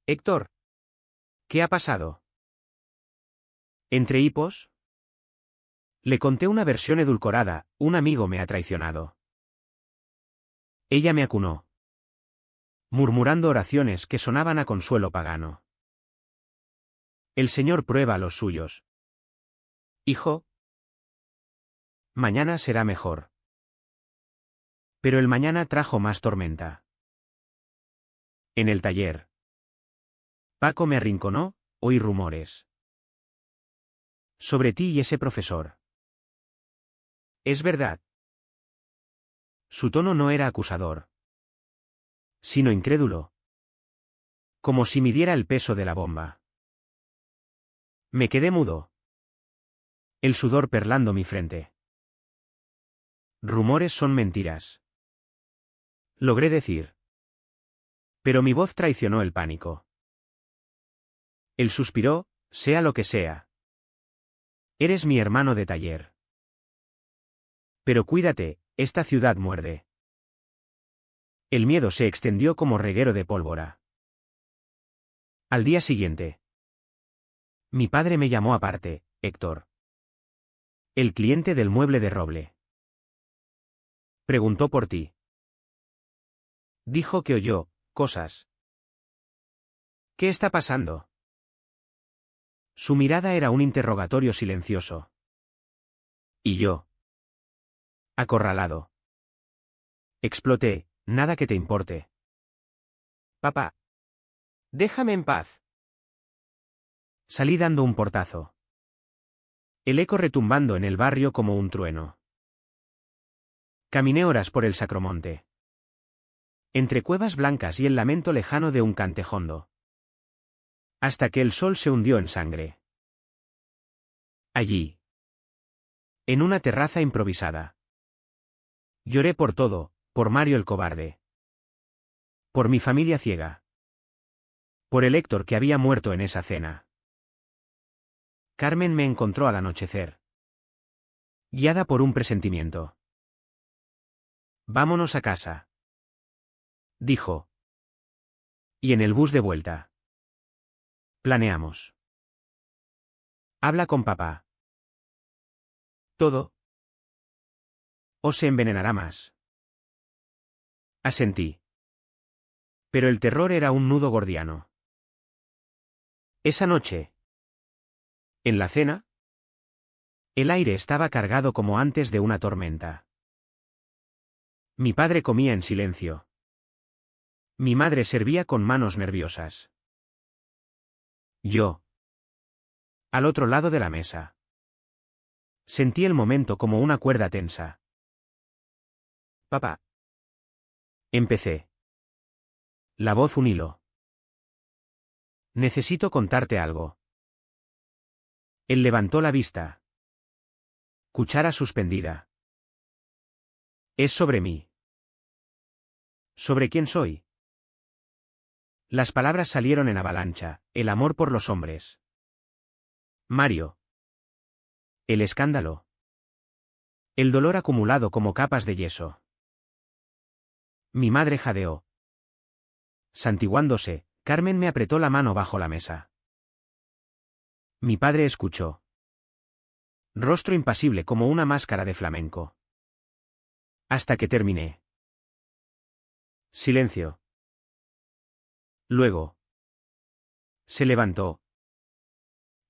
A: Héctor. ¿Qué ha pasado? ¿Entre hipos? Le conté una versión edulcorada, un amigo me ha traicionado. Ella me acunó. Murmurando oraciones que sonaban a consuelo pagano. El Señor prueba a los suyos. Hijo. Mañana será mejor. Pero el mañana trajo más tormenta. En el taller. Paco me arrinconó, oí rumores. Sobre ti y ese profesor. ¿Es verdad? Su tono no era acusador. Sino incrédulo. Como si midiera el peso de la bomba. Me quedé mudo. El sudor perlando mi frente. Rumores son mentiras. Logré decir. Pero mi voz traicionó el pánico. Él suspiró, sea lo que sea. Eres mi hermano de taller. Pero cuídate, esta ciudad muerde. El miedo se extendió como reguero de pólvora. Al día siguiente. Mi padre me llamó aparte, Héctor. El cliente del mueble de roble. Preguntó por ti. Dijo que oyó cosas. ¿Qué está pasando? Su mirada era un interrogatorio silencioso. Y yo. Acorralado. Exploté, nada que te importe. Papá. Déjame en paz. Salí dando un portazo. El eco retumbando en el barrio como un trueno. Caminé horas por el Sacromonte. entre cuevas blancas y el lamento lejano de un cantejondo. Hasta que el sol se hundió en sangre. Allí. En una terraza improvisada. Lloré por todo, por Mario el cobarde. Por mi familia ciega. Por el Héctor que había muerto en esa cena. Carmen me encontró al anochecer. Guiada por un presentimiento. Vámonos a casa, dijo. Y en el bus de vuelta. Planeamos. Habla con papá. ¿Todo? ¿O se envenenará más? Asentí. Pero el terror era un nudo gordiano. Esa noche. En la cena. El aire estaba cargado como antes de una tormenta. Mi padre comía en silencio. Mi madre servía con manos nerviosas. Yo. Al otro lado de la mesa. Sentí el momento como una cuerda tensa. Papá. Empecé. La voz un hilo. Necesito contarte algo. Él levantó la vista. Cuchara suspendida. Es sobre mí. ¿Sobre quién soy? Las palabras salieron en avalancha, el amor por los hombres. Mario. El escándalo. El dolor acumulado como capas de yeso. Mi madre jadeó. Santiguándose, Carmen me apretó la mano bajo la mesa. Mi padre escuchó. Rostro impasible como una máscara de flamenco. Hasta que terminé. Silencio. Luego. Se levantó.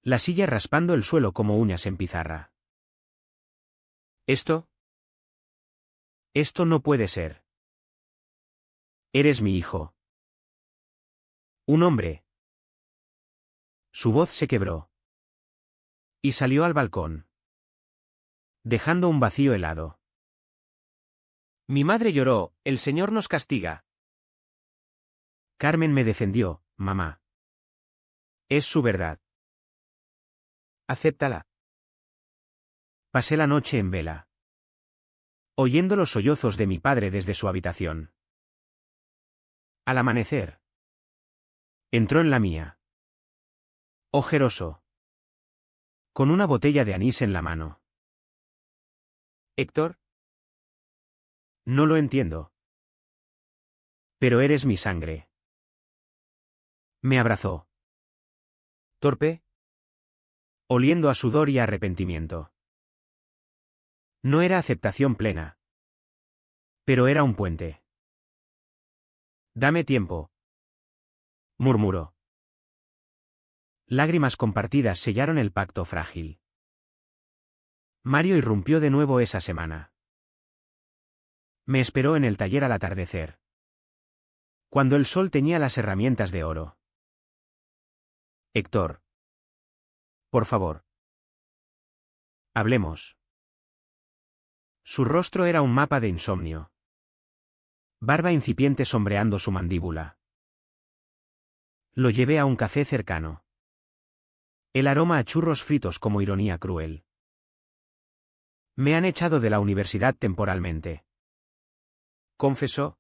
A: La silla raspando el suelo como uñas en pizarra. ¿Esto? Esto no puede ser. Eres mi hijo. Un hombre. Su voz se quebró. Y salió al balcón. Dejando un vacío helado. Mi madre lloró, el Señor nos castiga. Carmen me defendió, mamá. Es su verdad. Acéptala. Pasé la noche en vela. Oyendo los sollozos de mi padre desde su habitación. Al amanecer. Entró en la mía. Ojeroso. Con una botella de anís en la mano. ¿Héctor? No lo entiendo. Pero eres mi sangre. Me abrazó. ¿Torpe? Oliendo a sudor y a arrepentimiento. No era aceptación plena. Pero era un puente. Dame tiempo. Murmuró. Lágrimas compartidas sellaron el pacto frágil. Mario irrumpió de nuevo esa semana. Me esperó en el taller al atardecer. Cuando el sol teñía las herramientas de oro. Héctor. Por favor. Hablemos. Su rostro era un mapa de insomnio. Barba incipiente sombreando su mandíbula. Lo llevé a un café cercano. El aroma a churros fritos como ironía cruel. Me han echado de la universidad temporalmente. Confesó.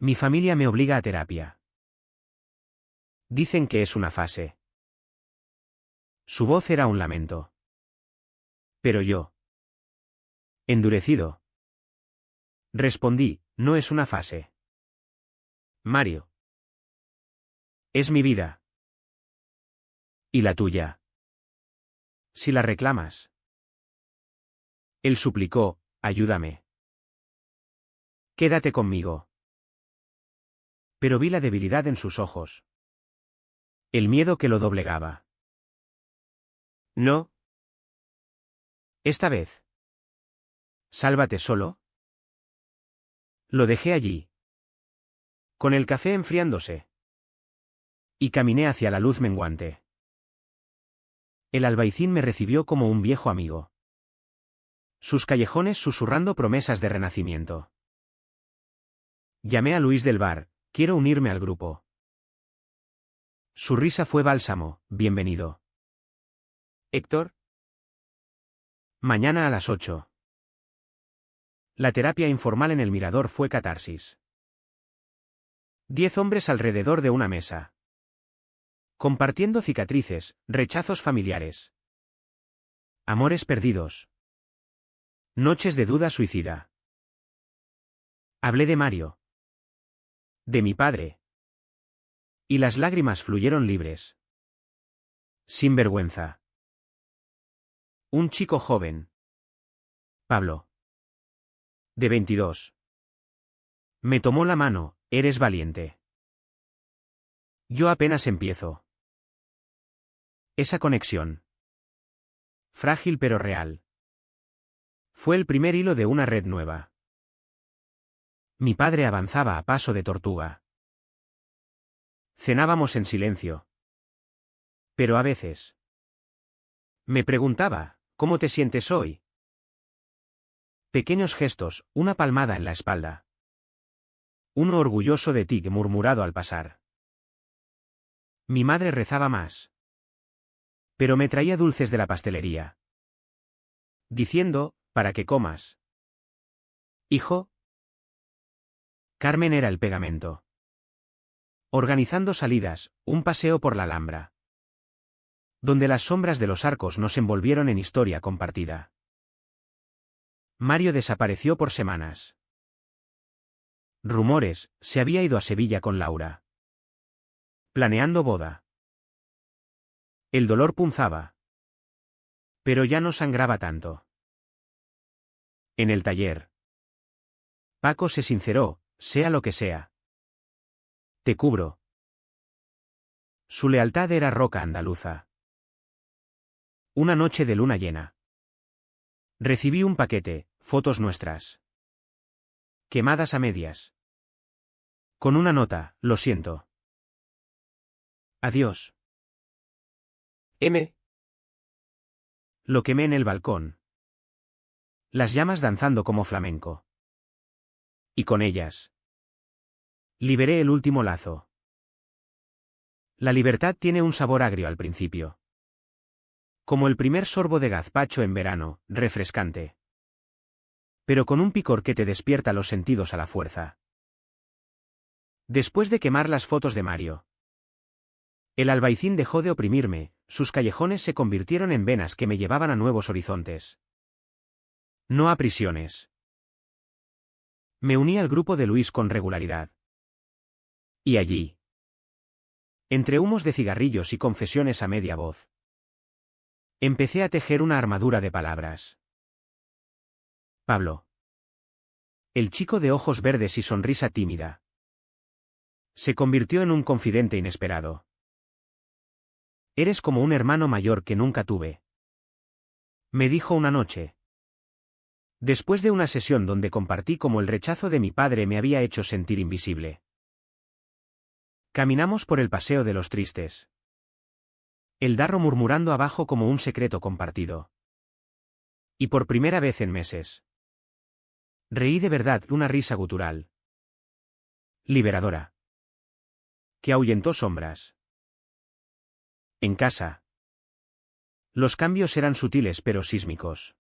A: Mi familia me obliga a terapia. Dicen que es una fase. Su voz era un lamento. Pero yo. Endurecido. Respondí, no es una fase. Mario. Es mi vida. ¿Y la tuya? Si la reclamas. Él suplicó, ayúdame. Quédate conmigo. Pero vi la debilidad en sus ojos. El miedo que lo doblegaba. No. Esta vez. Sálvate solo. Lo dejé allí. Con el café enfriándose. Y caminé hacia la luz menguante. El albaicín me recibió como un viejo amigo. Sus callejones susurrando promesas de renacimiento. Llamé a Luis del bar, quiero unirme al grupo. Su risa fue bálsamo, bienvenido. Héctor. Mañana a las 8. La terapia informal en el mirador fue catarsis. 10 hombres alrededor de una mesa. Compartiendo cicatrices, rechazos familiares. Amores perdidos. Noches de duda suicida. Hablé de Mario. De mi padre. Y las lágrimas fluyeron libres. Sin vergüenza. Un chico joven. Pablo. De 22. Me tomó la mano, eres valiente. Yo apenas empiezo. Esa conexión. Frágil pero real. Fue el primer hilo de una red nueva. Mi padre avanzaba a paso de tortuga. Cenábamos en silencio. Pero a veces. Me preguntaba, ¿cómo te sientes hoy? Pequeños gestos, una palmada en la espalda. Uno orgulloso de ti murmurado al pasar. Mi madre rezaba más. Pero me traía dulces de la pastelería. Diciendo, para que comas. Hijo. Carmen era el pegamento. Organizando salidas, un paseo por la Alhambra. Donde las sombras de los arcos nos envolvieron en historia compartida. Mario desapareció por semanas. Rumores, se había ido a Sevilla con Laura. Planeando boda. El dolor punzaba. Pero ya no sangraba tanto. En el taller. Paco se sinceró, sea lo que sea. Te cubro. Su lealtad era roca andaluza. Una noche de luna llena. Recibí un paquete, fotos nuestras. Quemadas a medias. Con una nota, lo siento. Adiós. M. Lo quemé en el balcón. Las llamas danzando como flamenco. Y con ellas. Liberé el último lazo. La libertad tiene un sabor agrio al principio. Como el primer sorbo de gazpacho en verano, refrescante. Pero con un picor que te despierta los sentidos a la fuerza. Después de quemar las fotos de Mario. El albaicín dejó de oprimirme, sus callejones se convirtieron en venas que me llevaban a nuevos horizontes. No a prisiones. Me uní al grupo de Luis con regularidad. Y allí. Entre humos de cigarrillos y confesiones a media voz. Empecé a tejer una armadura de palabras. Pablo. El chico de ojos verdes y sonrisa tímida. Se convirtió en un confidente inesperado. Eres como un hermano mayor que nunca tuve. Me dijo una noche. Después de una sesión donde compartí cómo el rechazo de mi padre me había hecho sentir invisible. Caminamos por el paseo de los tristes. El darro murmurando abajo como un secreto compartido. Y por primera vez en meses. Reí de verdad, una risa gutural. Liberadora. Que ahuyentó sombras. En casa. Los cambios eran sutiles pero sísmicos.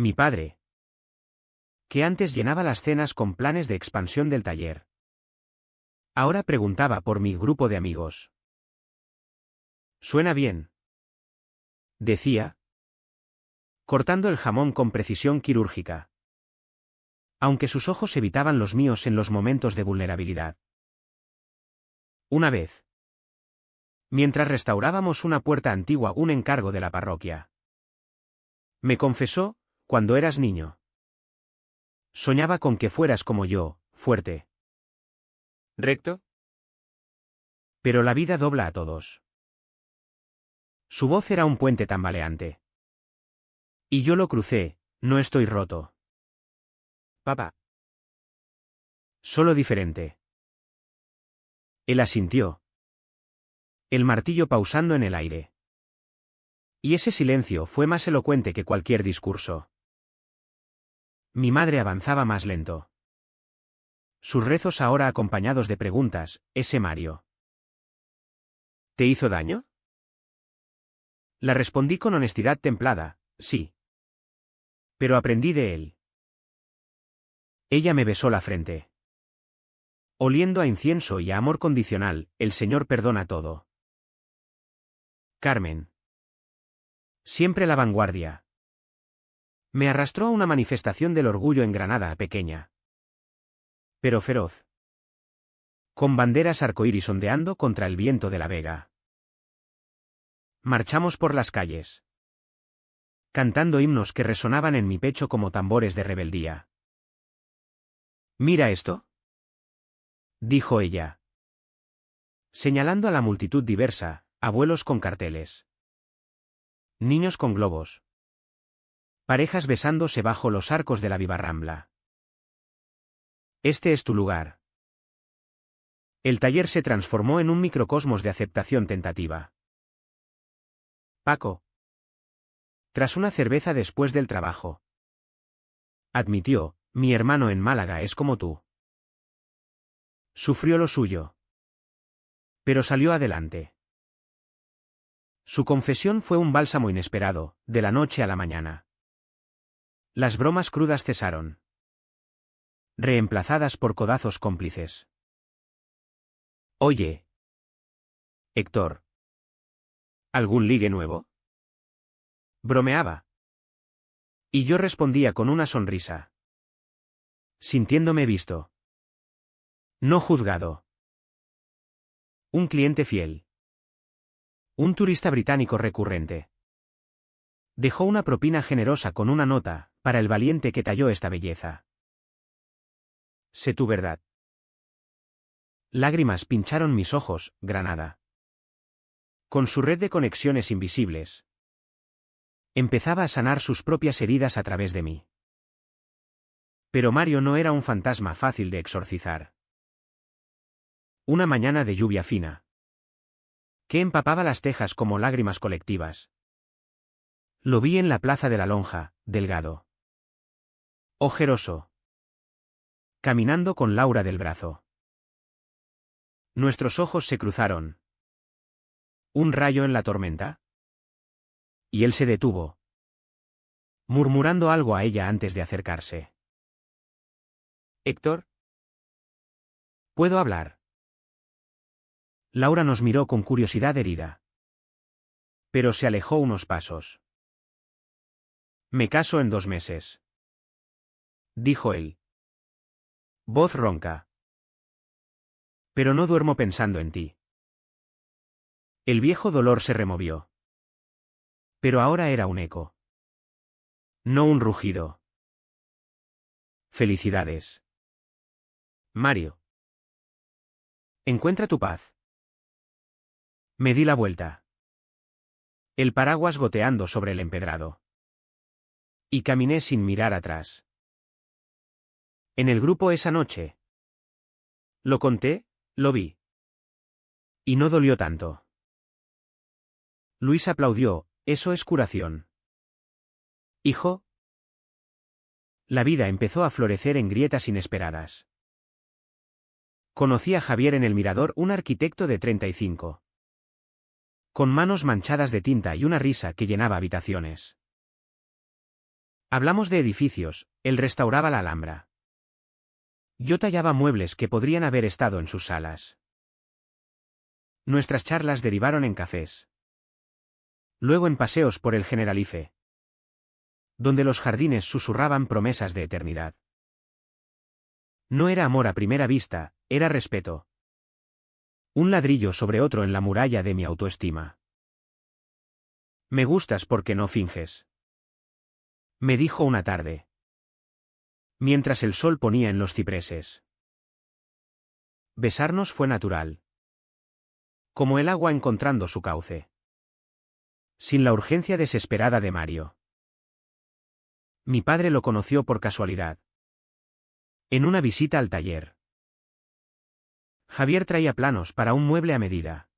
A: Mi padre. Que antes llenaba las cenas con planes de expansión del taller. Ahora preguntaba por mi grupo de amigos. Suena bien. Decía. Cortando el jamón con precisión quirúrgica. Aunque sus ojos evitaban los míos en los momentos de vulnerabilidad. Una vez. Mientras restaurábamos una puerta antigua, un encargo de la parroquia. Me confesó, cuando eras niño. Soñaba con que fueras como yo, fuerte. ¿Recto? Pero la vida dobla a todos. Su voz era un puente tambaleante. Y yo lo crucé, no estoy roto. Papá. Solo diferente. Él asintió. El martillo pausando en el aire. Y ese silencio fue más elocuente que cualquier discurso. Mi madre avanzaba más lento. Sus rezos ahora acompañados de preguntas, ese Mario. ¿Te hizo daño? La respondí con honestidad templada, sí. Pero aprendí de él. Ella me besó la frente. Oliendo a incienso y a amor condicional, el Señor perdona todo. Carmen. Siempre la vanguardia. Me arrastró a una manifestación del orgullo en Granada pequeña. Pero feroz. Con banderas arcoíris ondeando contra el viento de la vega. Marchamos por las calles. Cantando himnos que resonaban en mi pecho como tambores de rebeldía. «¿Mira esto?», dijo ella. Señalando a la multitud diversa, abuelos con carteles. Niños con globos. Parejas besándose bajo los arcos de la Vivarrambla. Este es tu lugar. El taller se transformó en un microcosmos de aceptación tentativa. Paco. Tras una cerveza después del trabajo. Admitió, mi hermano en Málaga es como tú. Sufrió lo suyo. Pero salió adelante. Su confesión fue un bálsamo inesperado, de la noche a la mañana. Las bromas crudas cesaron. Reemplazadas por codazos cómplices. Oye. Héctor. ¿Algún ligue nuevo? Bromeaba. Y yo respondía con una sonrisa. Sintiéndome visto. No juzgado. Un cliente fiel. Un turista británico recurrente. Dejó una propina generosa con una nota, para el valiente que talló esta belleza. Sé tu verdad. Lágrimas pincharon mis ojos, Granada. Con su red de conexiones invisibles. Empezaba a sanar sus propias heridas a través de mí. Pero Mario no era un fantasma fácil de exorcizar. Una mañana de lluvia fina. Que empapaba las tejas como lágrimas colectivas. Lo vi en la plaza de la Lonja, delgado. Ojeroso. Caminando con Laura del brazo. Nuestros ojos se cruzaron. ¿Un rayo en la tormenta? Y él se detuvo. Murmurando algo a ella antes de acercarse. Héctor. ¿Puedo hablar? Laura nos miró con curiosidad herida. Pero se alejó unos pasos. Me caso en 2 meses. Dijo él. Voz ronca. Pero no duermo pensando en ti. El viejo dolor se removió. Pero ahora era un eco. No un rugido. Felicidades. Mario. Encuentra tu paz. Me di la vuelta. El paraguas goteando sobre el empedrado. Y caminé sin mirar atrás. En el grupo esa noche. Lo conté, lo vi. Y no dolió tanto. Luis aplaudió, eso es curación. Hijo. La vida empezó a florecer en grietas inesperadas. Conocí a Javier en el Mirador, un arquitecto de 35. Con manos manchadas de tinta y una risa que llenaba habitaciones. Hablamos de edificios, él restauraba la Alhambra. Yo tallaba muebles que podrían haber estado en sus salas. Nuestras charlas derivaron en cafés. Luego en paseos por el Generalife. Donde los jardines susurraban promesas de eternidad. No era amor a primera vista, era respeto. Un ladrillo sobre otro en la muralla de mi autoestima. Me gustas porque no finges. Me dijo una tarde. Mientras el sol ponía en los cipreses. Besarnos fue natural. Como el agua encontrando su cauce. Sin la urgencia desesperada de Mario. Mi padre lo conoció por casualidad. En una visita al taller. Javier traía planos para un mueble a medida.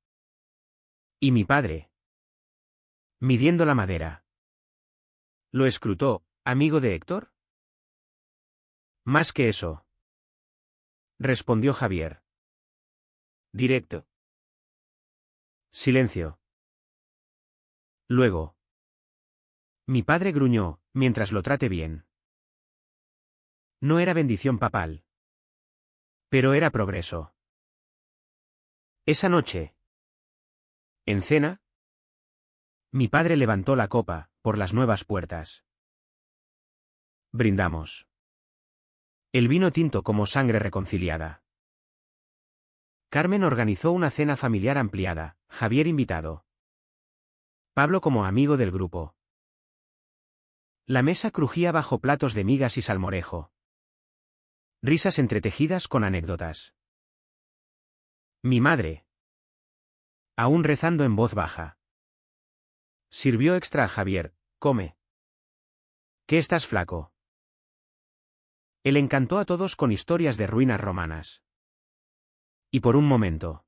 A: Y mi padre. Midiendo la madera. Lo escrutó, ¿amigo de Héctor? Más que eso. respondió Javier. Directo. Silencio. Luego. Mi padre gruñó, mientras lo trate bien. No era bendición papal. Pero era progreso. Esa noche. En cena. Mi padre levantó la copa, por las nuevas puertas. Brindamos. El vino tinto como sangre reconciliada. Carmen organizó una cena familiar ampliada, Javier invitado. Pablo como amigo del grupo. La mesa crujía bajo platos de migas y salmorejo. Risas entretejidas con anécdotas. Mi madre. Aún rezando en voz baja. Sirvió extra a Javier, come. ¿Qué estás flaco? Él encantó a todos con historias de ruinas romanas. Y por un momento.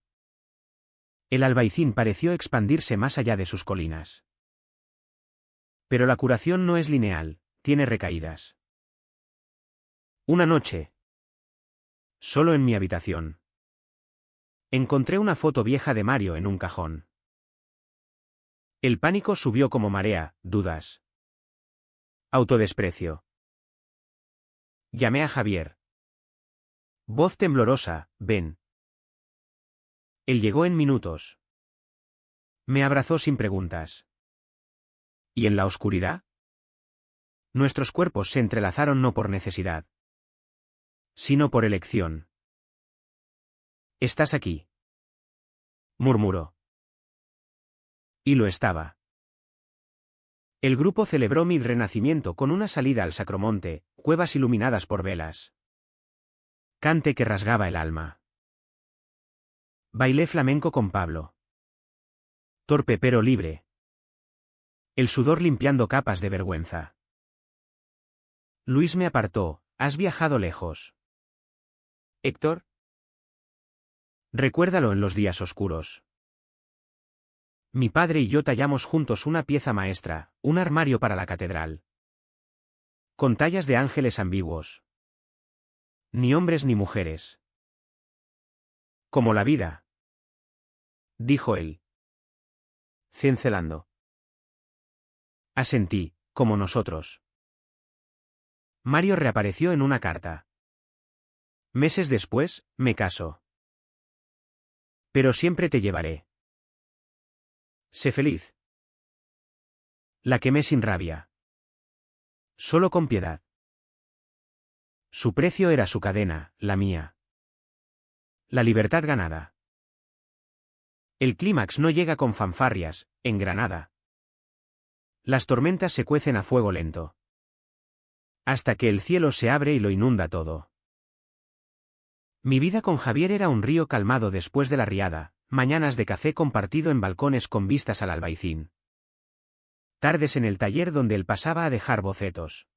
A: El Albaicín pareció expandirse más allá de sus colinas. Pero la curación no es lineal, tiene recaídas. Una noche. Solo en mi habitación. Encontré una foto vieja de Mario en un cajón. El pánico subió como marea, dudas. Autodesprecio. Llamé a Javier. Voz temblorosa, ven. Él llegó en minutos. Me abrazó sin preguntas. ¿Y en la oscuridad? Nuestros cuerpos se entrelazaron no por necesidad, sino por elección. ¿Estás aquí?, murmuró. Y lo estaba. El grupo celebró mi renacimiento con una salida al Sacromonte, cuevas iluminadas por velas. Cante que rasgaba el alma. Bailé flamenco con Pablo. Torpe pero libre. El sudor limpiando capas de vergüenza. Luis me apartó, has viajado lejos. Héctor. Recuérdalo en los días oscuros. Mi padre y yo tallamos juntos una pieza maestra, un armario para la catedral. Con tallas de ángeles ambiguos. Ni hombres ni mujeres. Como la vida. Dijo él. Cincelando. Asentí, como nosotros. Mario reapareció en una carta. Meses después, me caso. Pero siempre te llevaré. Sé feliz. La quemé sin rabia. Solo con piedad. Su precio era su cadena, la mía. La libertad ganada. El clímax no llega con fanfarrias, en Granada. Las tormentas se cuecen a fuego lento. Hasta que el cielo se abre y lo inunda todo. Mi vida con Javier era un río calmado después de la riada, mañanas de café compartido en balcones con vistas al Albaicín. Tardes en el taller donde él pasaba a dejar bocetos.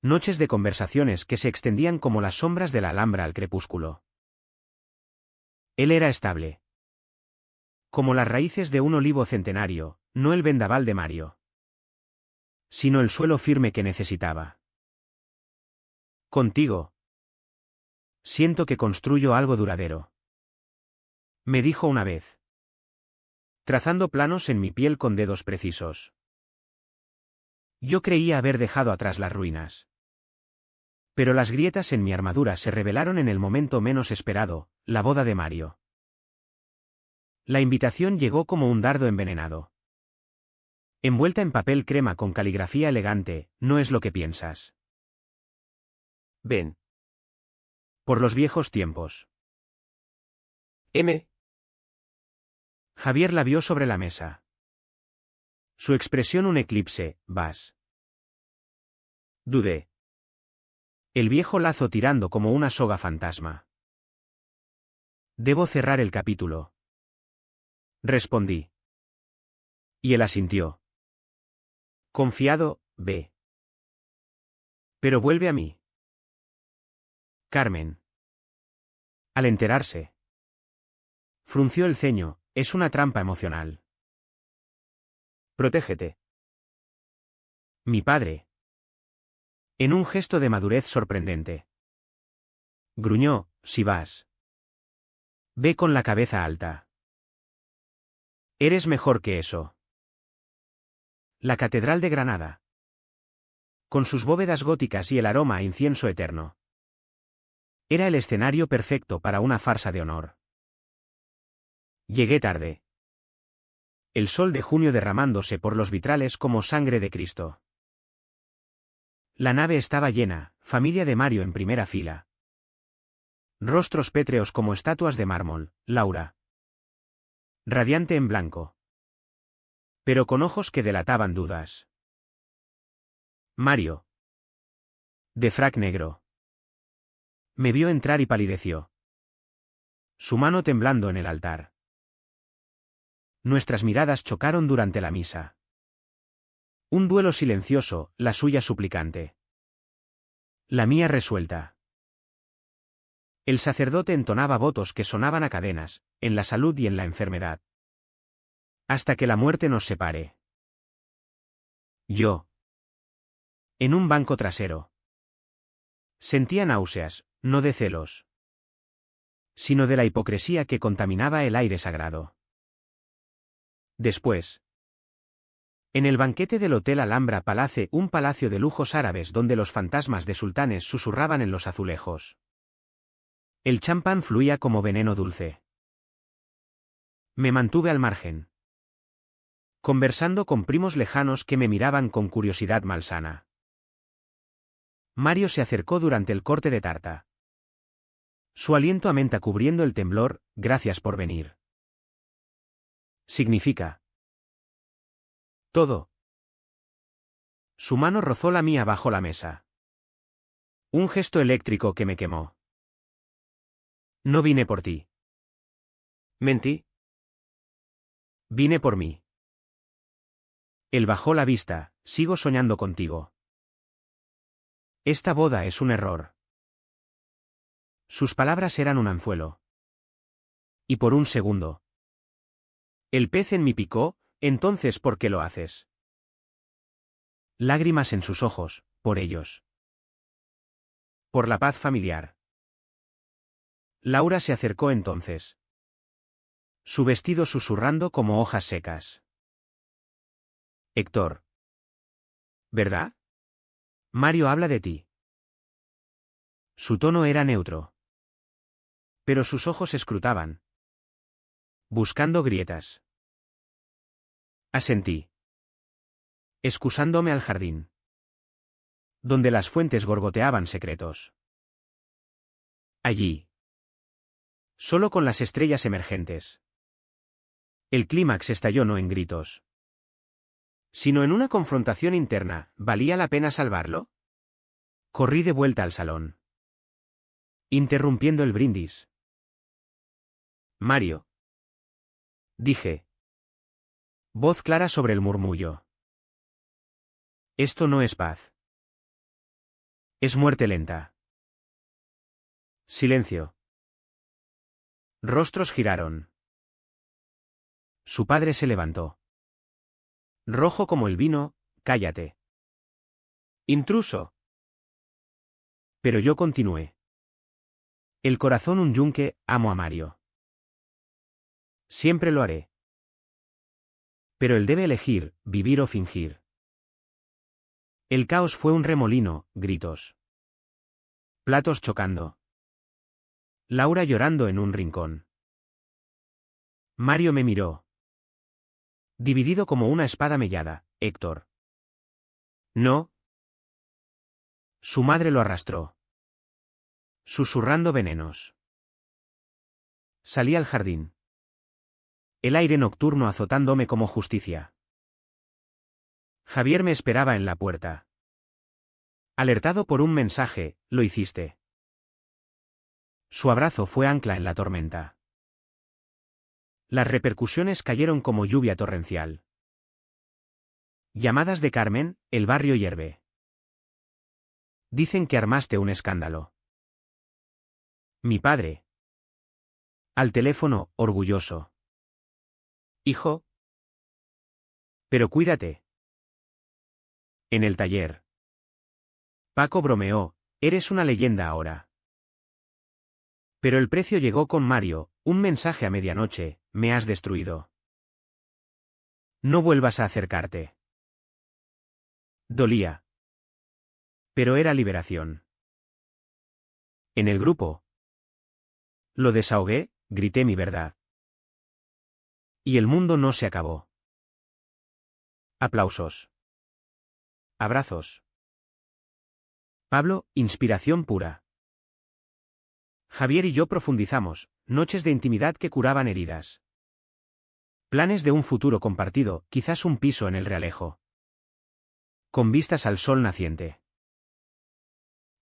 A: Noches de conversaciones que se extendían como las sombras de la Alhambra al crepúsculo. Él era estable. Como las raíces de un olivo centenario, no el vendaval de Mario. Sino el suelo firme que necesitaba. Contigo. Siento que construyo algo duradero. Me dijo una vez. Trazando planos en mi piel con dedos precisos. Yo creía haber dejado atrás las ruinas. Pero las grietas en mi armadura se revelaron en el momento menos esperado, la boda de Mario. La invitación llegó como un dardo envenenado. Envuelta en papel crema con caligrafía elegante, no es lo que piensas. Ven. Por los viejos tiempos. M. Javier la vio sobre la mesa. Su expresión un eclipse, vas. Dudé. El viejo lazo tirando como una soga fantasma. Debo cerrar el capítulo. Respondí. Y él asintió. Confiado, ve. Pero vuelve a mí. Carmen. Al enterarse. Frunció el ceño, es una trampa emocional. Protégete. Mi padre. En un gesto de madurez sorprendente. Gruñó, si vas. Ve con la cabeza alta. Eres mejor que eso. La Catedral de Granada. Con sus bóvedas góticas y el aroma a incienso eterno. Era el escenario perfecto para una farsa de honor. Llegué tarde. El sol de junio derramándose por los vitrales como sangre de Cristo. La nave estaba llena, familia de Mario en primera fila. Rostros pétreos como estatuas de mármol, Laura. Radiante en blanco. Pero con ojos que delataban dudas. Mario. De frac negro. Me vio entrar y palideció. Su mano temblando en el altar. Nuestras miradas chocaron durante la misa. Un duelo silencioso, la suya suplicante. La mía resuelta. El sacerdote entonaba votos que sonaban a cadenas, en la salud y en la enfermedad. Hasta que la muerte nos separe. Yo. En un banco trasero. Sentía náuseas, no de celos, sino de la hipocresía que contaminaba el aire sagrado. Después. En el banquete del Hotel Alhambra Palace, un palacio de lujos árabes donde los fantasmas de sultanes susurraban en los azulejos. El champán fluía como veneno dulce. Me mantuve al margen. Conversando con primos lejanos que me miraban con curiosidad malsana. Mario se acercó durante el corte de tarta. Su aliento a menta cubriendo el temblor, gracias por venir. Significa. Todo. Su mano rozó la mía bajo la mesa. Un gesto eléctrico que me quemó. No vine por ti. ¿Mentí? Vine por mí. Él bajó la vista, sigo soñando contigo. Esta boda es un error. Sus palabras eran un anzuelo. Y por un segundo. El pez en mí picó, entonces ¿por qué lo haces? Lágrimas en sus ojos, por ellos. Por la paz familiar. Laura se acercó entonces. Su vestido susurrando como hojas secas. Héctor. ¿Verdad? Mario habla de ti. Su tono era neutro. Pero sus ojos escrutaban. Buscando grietas. Asentí. Excusándome al jardín. Donde las fuentes gorgoteaban secretos. Allí. Solo con las estrellas emergentes. El clímax estalló no en gritos. Sino en una confrontación interna, ¿valía la pena salvarlo? Corrí de vuelta al salón. Interrumpiendo el brindis. Mario. Dije. Voz clara sobre el murmullo. Esto no es paz. Es muerte lenta. Silencio. Rostros giraron. Su padre se levantó. Rojo como el vino, cállate. Intruso. Pero yo continué. El corazón un yunque, amo a Mario. Siempre lo haré. Pero él debe elegir, vivir o fingir. El caos fue un remolino, gritos. Platos chocando. Laura llorando en un rincón. Mario me miró. Dividido como una espada mellada, Héctor. No. Su madre lo arrastró. Susurrando venenos. Salí al jardín. El aire nocturno azotándome como justicia. Javier me esperaba en la puerta. Alertado por un mensaje, lo hiciste. Su abrazo fue ancla en la tormenta. Las repercusiones cayeron como lluvia torrencial. Llamadas de Carmen, el barrio hierve. Dicen que armaste un escándalo. Mi padre. Al teléfono, orgulloso. Hijo. Pero cuídate. En el taller. Paco bromeó, eres una leyenda ahora. Pero el precio llegó con Mario, un mensaje a medianoche: me has destruido. No vuelvas a acercarte. Dolía. Pero era liberación. En el grupo. Lo desahogué, grité mi verdad. Y el mundo no se acabó. Aplausos. Abrazos. Pablo, inspiración pura. Javier y yo profundizamos, noches de intimidad que curaban heridas. Planes de un futuro compartido, quizás un piso en el Realejo. Con vistas al sol naciente.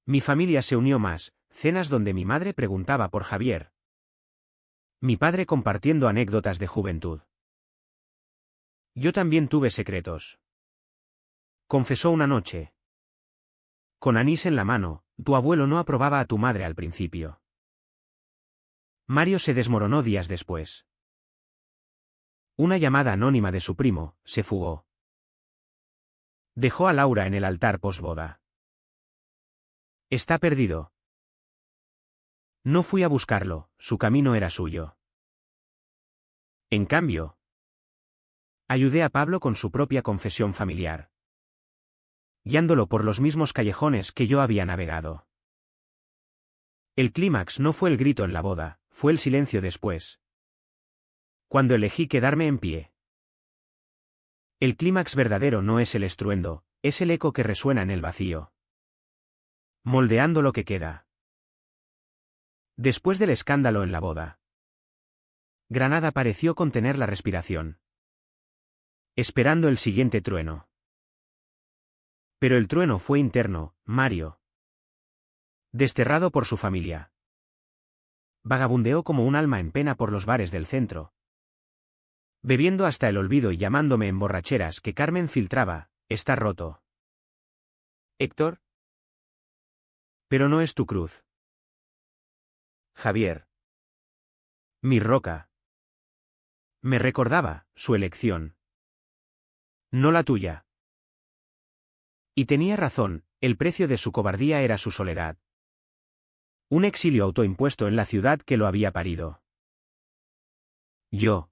A: Mi familia se unió más, cenas donde mi madre preguntaba por Javier. Mi padre compartiendo anécdotas de juventud. Yo también tuve secretos. Confesó una noche. Con anís en la mano, tu abuelo no aprobaba a tu madre al principio. Mario se desmoronó días después. Una llamada anónima de su primo, se fugó. Dejó a Laura en el altar posboda. Está perdido. No fui a buscarlo, su camino era suyo. En cambio, ayudé a Pablo con su propia confesión familiar. Guiándolo por los mismos callejones que yo había navegado. El clímax no fue el grito en la boda, fue el silencio después. Cuando elegí quedarme en pie. El clímax verdadero no es el estruendo, es el eco que resuena en el vacío. Moldeando lo que queda. Después del escándalo en la boda. Granada pareció contener la respiración. Esperando el siguiente trueno. Pero el trueno fue interno, Mario. Desterrado por su familia. Vagabundeó como un alma en pena por los bares del centro. Bebiendo hasta el olvido y llamándome en borracheras que Carmen filtraba: está roto. Héctor. Pero no es tu cruz. Javier. Mi roca. Me recordaba, su elección. No la tuya. Y tenía razón, el precio de su cobardía era su soledad. Un exilio autoimpuesto en la ciudad que lo había parido. Yo.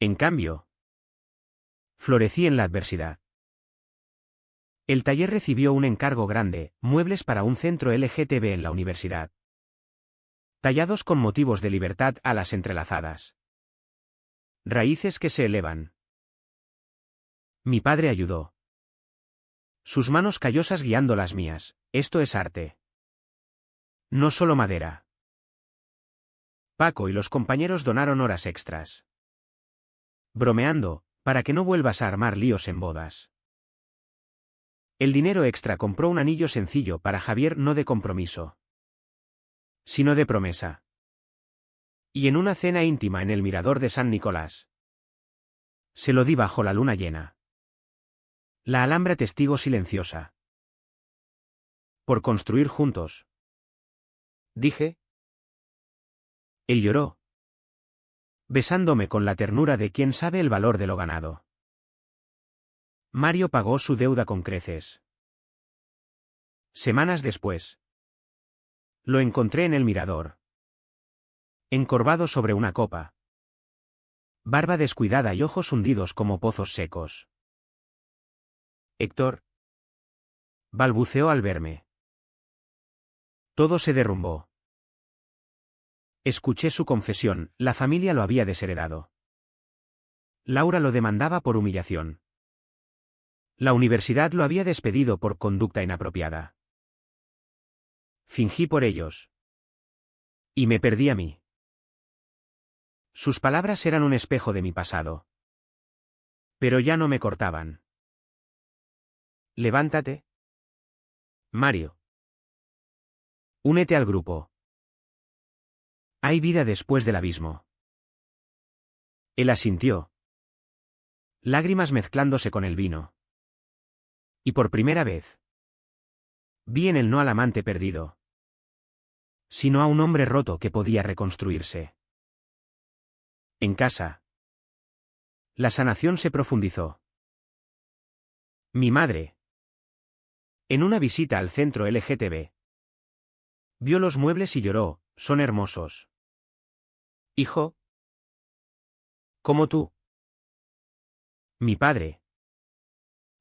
A: En cambio, florecí en la adversidad. El taller recibió un encargo grande, muebles para un centro LGTB en la universidad. Tallados con motivos de libertad, alas entrelazadas. Raíces que se elevan. Mi padre ayudó. Sus manos callosas guiando las mías: esto es arte. No solo madera. Paco y los compañeros donaron horas extras. Bromeando, para que no vuelvas a armar líos en bodas. El dinero extra compró un anillo sencillo para Javier, no de compromiso, sino de promesa. Y en una cena íntima en el mirador de San Nicolás. Se lo di bajo la luna llena. La Alhambra testigo silenciosa. Por construir juntos. Dije. Él lloró. Besándome con la ternura de quien sabe el valor de lo ganado. Mario pagó su deuda con creces. Semanas después. Lo encontré en el mirador. Encorvado sobre una copa. Barba descuidada y ojos hundidos como pozos secos. Héctor. Balbuceó al verme. Todo se derrumbó. Escuché su confesión: la familia lo había desheredado. Laura lo demandaba por humillación. La universidad lo había despedido por conducta inapropiada. Fingí por ellos. Y me perdí a mí. Sus palabras eran un espejo de mi pasado. Pero ya no me cortaban. Levántate. Mario. Únete al grupo. Hay vida después del abismo. Él asintió. Lágrimas mezclándose con el vino. Y por primera vez. Vi en él no al amante perdido, sino a un hombre roto que podía reconstruirse. En casa. La sanación se profundizó. Mi madre. En una visita al centro LGTB. Vio los muebles y lloró: son hermosos. Hijo. Como tú. Mi padre.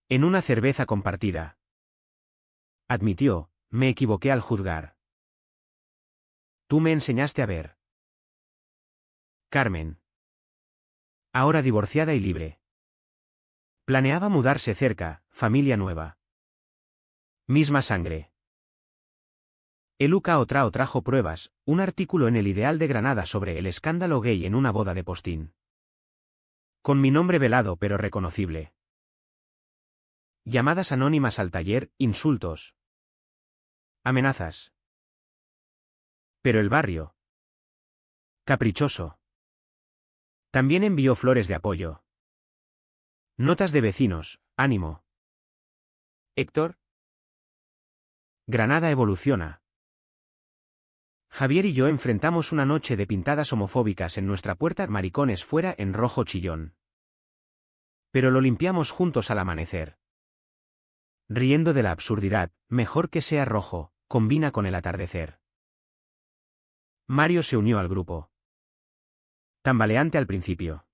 A: En una cerveza compartida. Admitió, me equivoqué al juzgar. Tú me enseñaste a ver. Carmen. Ahora divorciada y libre. Planeaba mudarse cerca, familia nueva. Misma sangre. Eluca Otrao trajo pruebas, un artículo en El Ideal de Granada sobre el escándalo gay en una boda de postín. Con mi nombre velado pero reconocible. Llamadas anónimas al taller, insultos. Amenazas. Pero el barrio. Caprichoso. También envió flores de apoyo. Notas de vecinos, ánimo. Héctor. Granada evoluciona. Javier y yo enfrentamos una noche de pintadas homofóbicas en nuestra puerta, maricones fuera en rojo chillón. Pero lo limpiamos juntos al amanecer. Riendo de la absurdidad, mejor que sea rojo, combina con el atardecer. Mario se unió al grupo. Tambaleante al principio.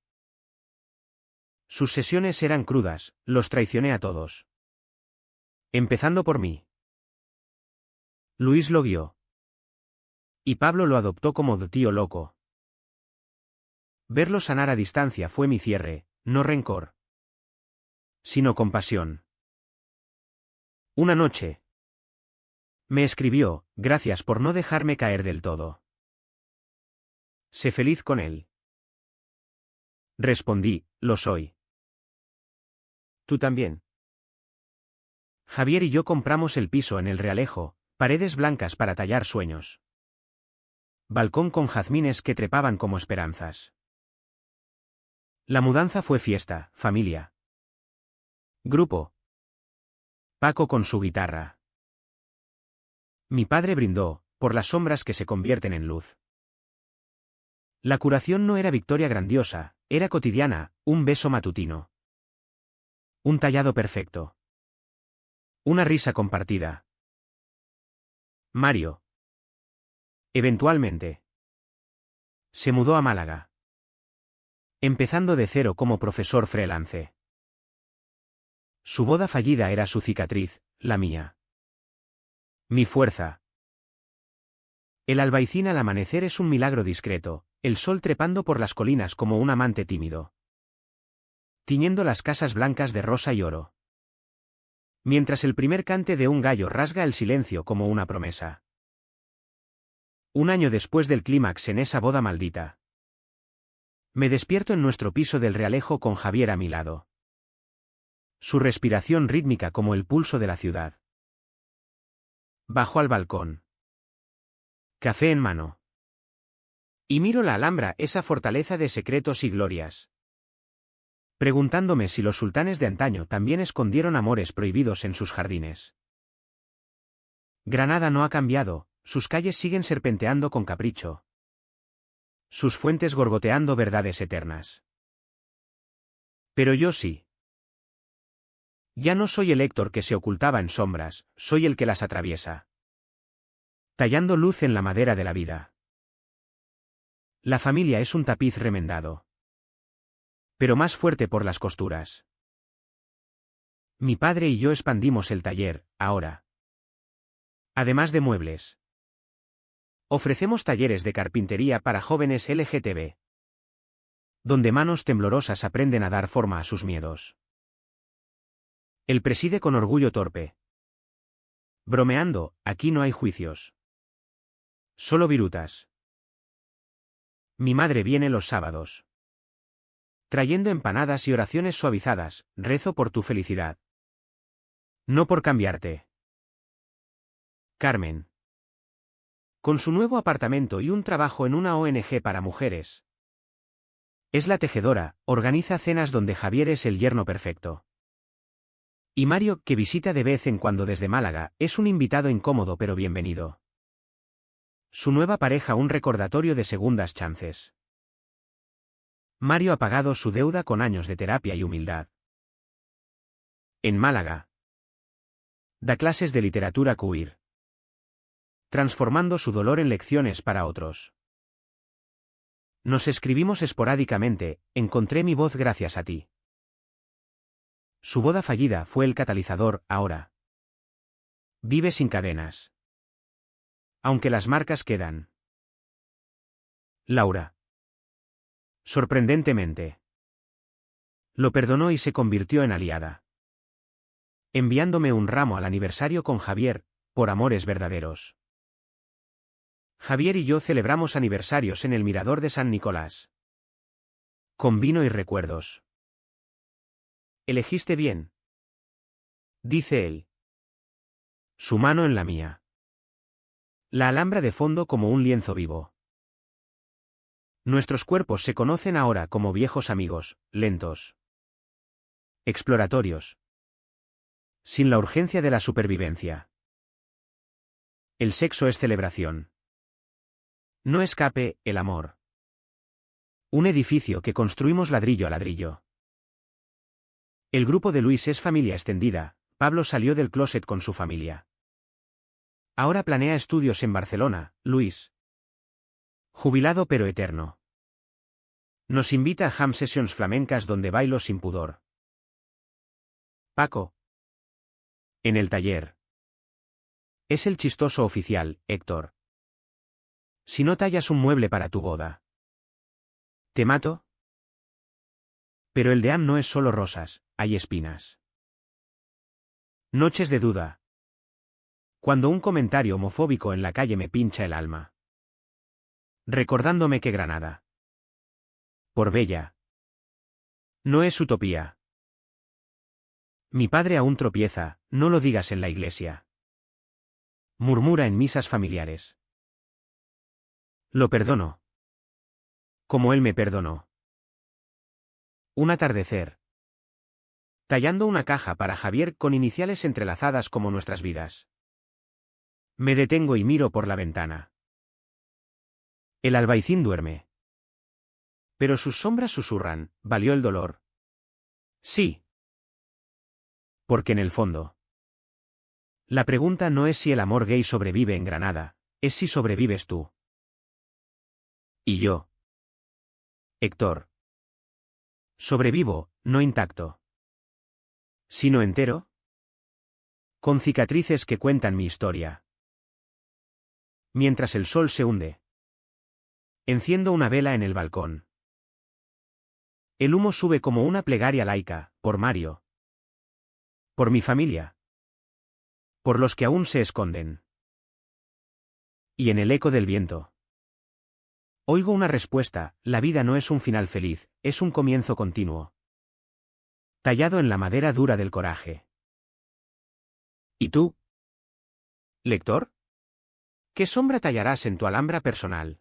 A: Sus sesiones eran crudas, los traicioné a todos. Empezando por mí. Luis lo guió. Y Pablo lo adoptó como tío loco. Verlo sanar a distancia fue mi cierre, no rencor, sino compasión. Una noche. Me escribió, gracias por no dejarme caer del todo. Sé feliz con él. Respondí, lo soy. ¿Tú también? Javier y yo compramos el piso en El Realejo, paredes blancas para tallar sueños. Balcón con jazmines que trepaban como esperanzas. La mudanza fue fiesta, familia. Grupo. Paco con su guitarra. Mi padre brindó, por las sombras que se convierten en luz. La curación no era victoria grandiosa, era cotidiana, un beso matutino. Un tallado perfecto. Una risa compartida. Mario. Eventualmente. Se mudó a Málaga. Empezando de cero como profesor freelance. Su boda fallida era su cicatriz, la mía. Mi fuerza. El Albaicín al amanecer es un milagro discreto, el sol trepando por las colinas como un amante tímido. Tiñendo las casas blancas de rosa y oro. Mientras el primer cante de un gallo rasga el silencio como una promesa. Un año después del clímax en esa boda maldita. Me despierto en nuestro piso del Realejo con Javier a mi lado. Su respiración rítmica como el pulso de la ciudad. Bajo al balcón. Café en mano. Y miro la Alhambra, esa fortaleza de secretos y glorias. Preguntándome si los sultanes de antaño también escondieron amores prohibidos en sus jardines. Granada no ha cambiado, sus calles siguen serpenteando con capricho. Sus fuentes gorgoteando verdades eternas. Pero yo sí. Ya no soy el Héctor que se ocultaba en sombras, soy el que las atraviesa. Tallando luz en la madera de la vida. La familia es un tapiz remendado. Pero más fuerte por las costuras. Mi padre y yo expandimos el taller, ahora. Además de muebles. Ofrecemos talleres de carpintería para jóvenes LGTB. Donde manos temblorosas aprenden a dar forma a sus miedos. Él preside con orgullo torpe. Bromeando, aquí no hay juicios. Solo virutas. Mi madre viene los sábados. Trayendo empanadas y oraciones suavizadas, rezo por tu felicidad. No por cambiarte. Carmen. Con su nuevo apartamento y un trabajo en una ONG para mujeres. Es la tejedora, organiza cenas donde Javier es el yerno perfecto. Y Mario, que visita de vez en cuando desde Málaga, es un invitado incómodo pero bienvenido. Su nueva pareja un recordatorio de segundas chances. Mario ha pagado su deuda con años de terapia y humildad. En Málaga. Da clases de literatura queer. transformando su dolor en lecciones para otros. Nos escribimos esporádicamente, encontré mi voz gracias a ti. Su boda fallida fue el catalizador, ahora. Vive sin cadenas. Aunque las marcas quedan. Laura. Sorprendentemente. Lo perdonó y se convirtió en aliada. Enviándome un ramo al aniversario con Javier, por amores verdaderos. Javier y yo celebramos aniversarios en el Mirador de San Nicolás. Con vino y recuerdos. Elegiste bien. Dice él. Su mano en la mía. La alhambra de fondo como un lienzo vivo. Nuestros cuerpos se conocen ahora como viejos amigos, lentos. Exploratorios. Sin la urgencia de la supervivencia. El sexo es celebración. No escape, el amor. Un edificio que construimos ladrillo a ladrillo. El grupo de Luis es familia extendida. Pablo salió del closet con su familia. Ahora planea estudios en Barcelona, Luis. Jubilado pero eterno. Nos invita a jam sessions flamencas donde bailo sin pudor. Paco. En el taller. Es el chistoso oficial, Héctor. Si no tallas un mueble para tu boda. ¿Te mato? Pero el deán no es solo rosas, hay espinas. Noches de duda. Cuando un comentario homofóbico en la calle me pincha el alma. Recordándome que Granada. Por bella. No es utopía. Mi padre aún tropieza, no lo digas en la iglesia. Murmura en misas familiares. Lo perdono. Como él me perdonó. Un atardecer. Tallando una caja para Javier con iniciales entrelazadas como nuestras vidas. Me detengo y miro por la ventana. El albaicín duerme. Pero sus sombras susurran, ¿valió el dolor? Sí. Porque en el fondo. La pregunta no es si el amor gay sobrevive en Granada, es si sobrevives tú. Y yo. Héctor. Sobrevivo, no intacto. Sino entero. Con cicatrices que cuentan mi historia. Mientras el sol se hunde. Enciendo una vela en el balcón. El humo sube como una plegaria laica, por Mario. Por mi familia. Por los que aún se esconden. Y en el eco del viento. Oigo una respuesta, la vida no es un final feliz, es un comienzo continuo. Tallado en la madera dura del coraje. ¿Y tú? ¿Lector? ¿Qué sombra tallarás en tu alhambra personal?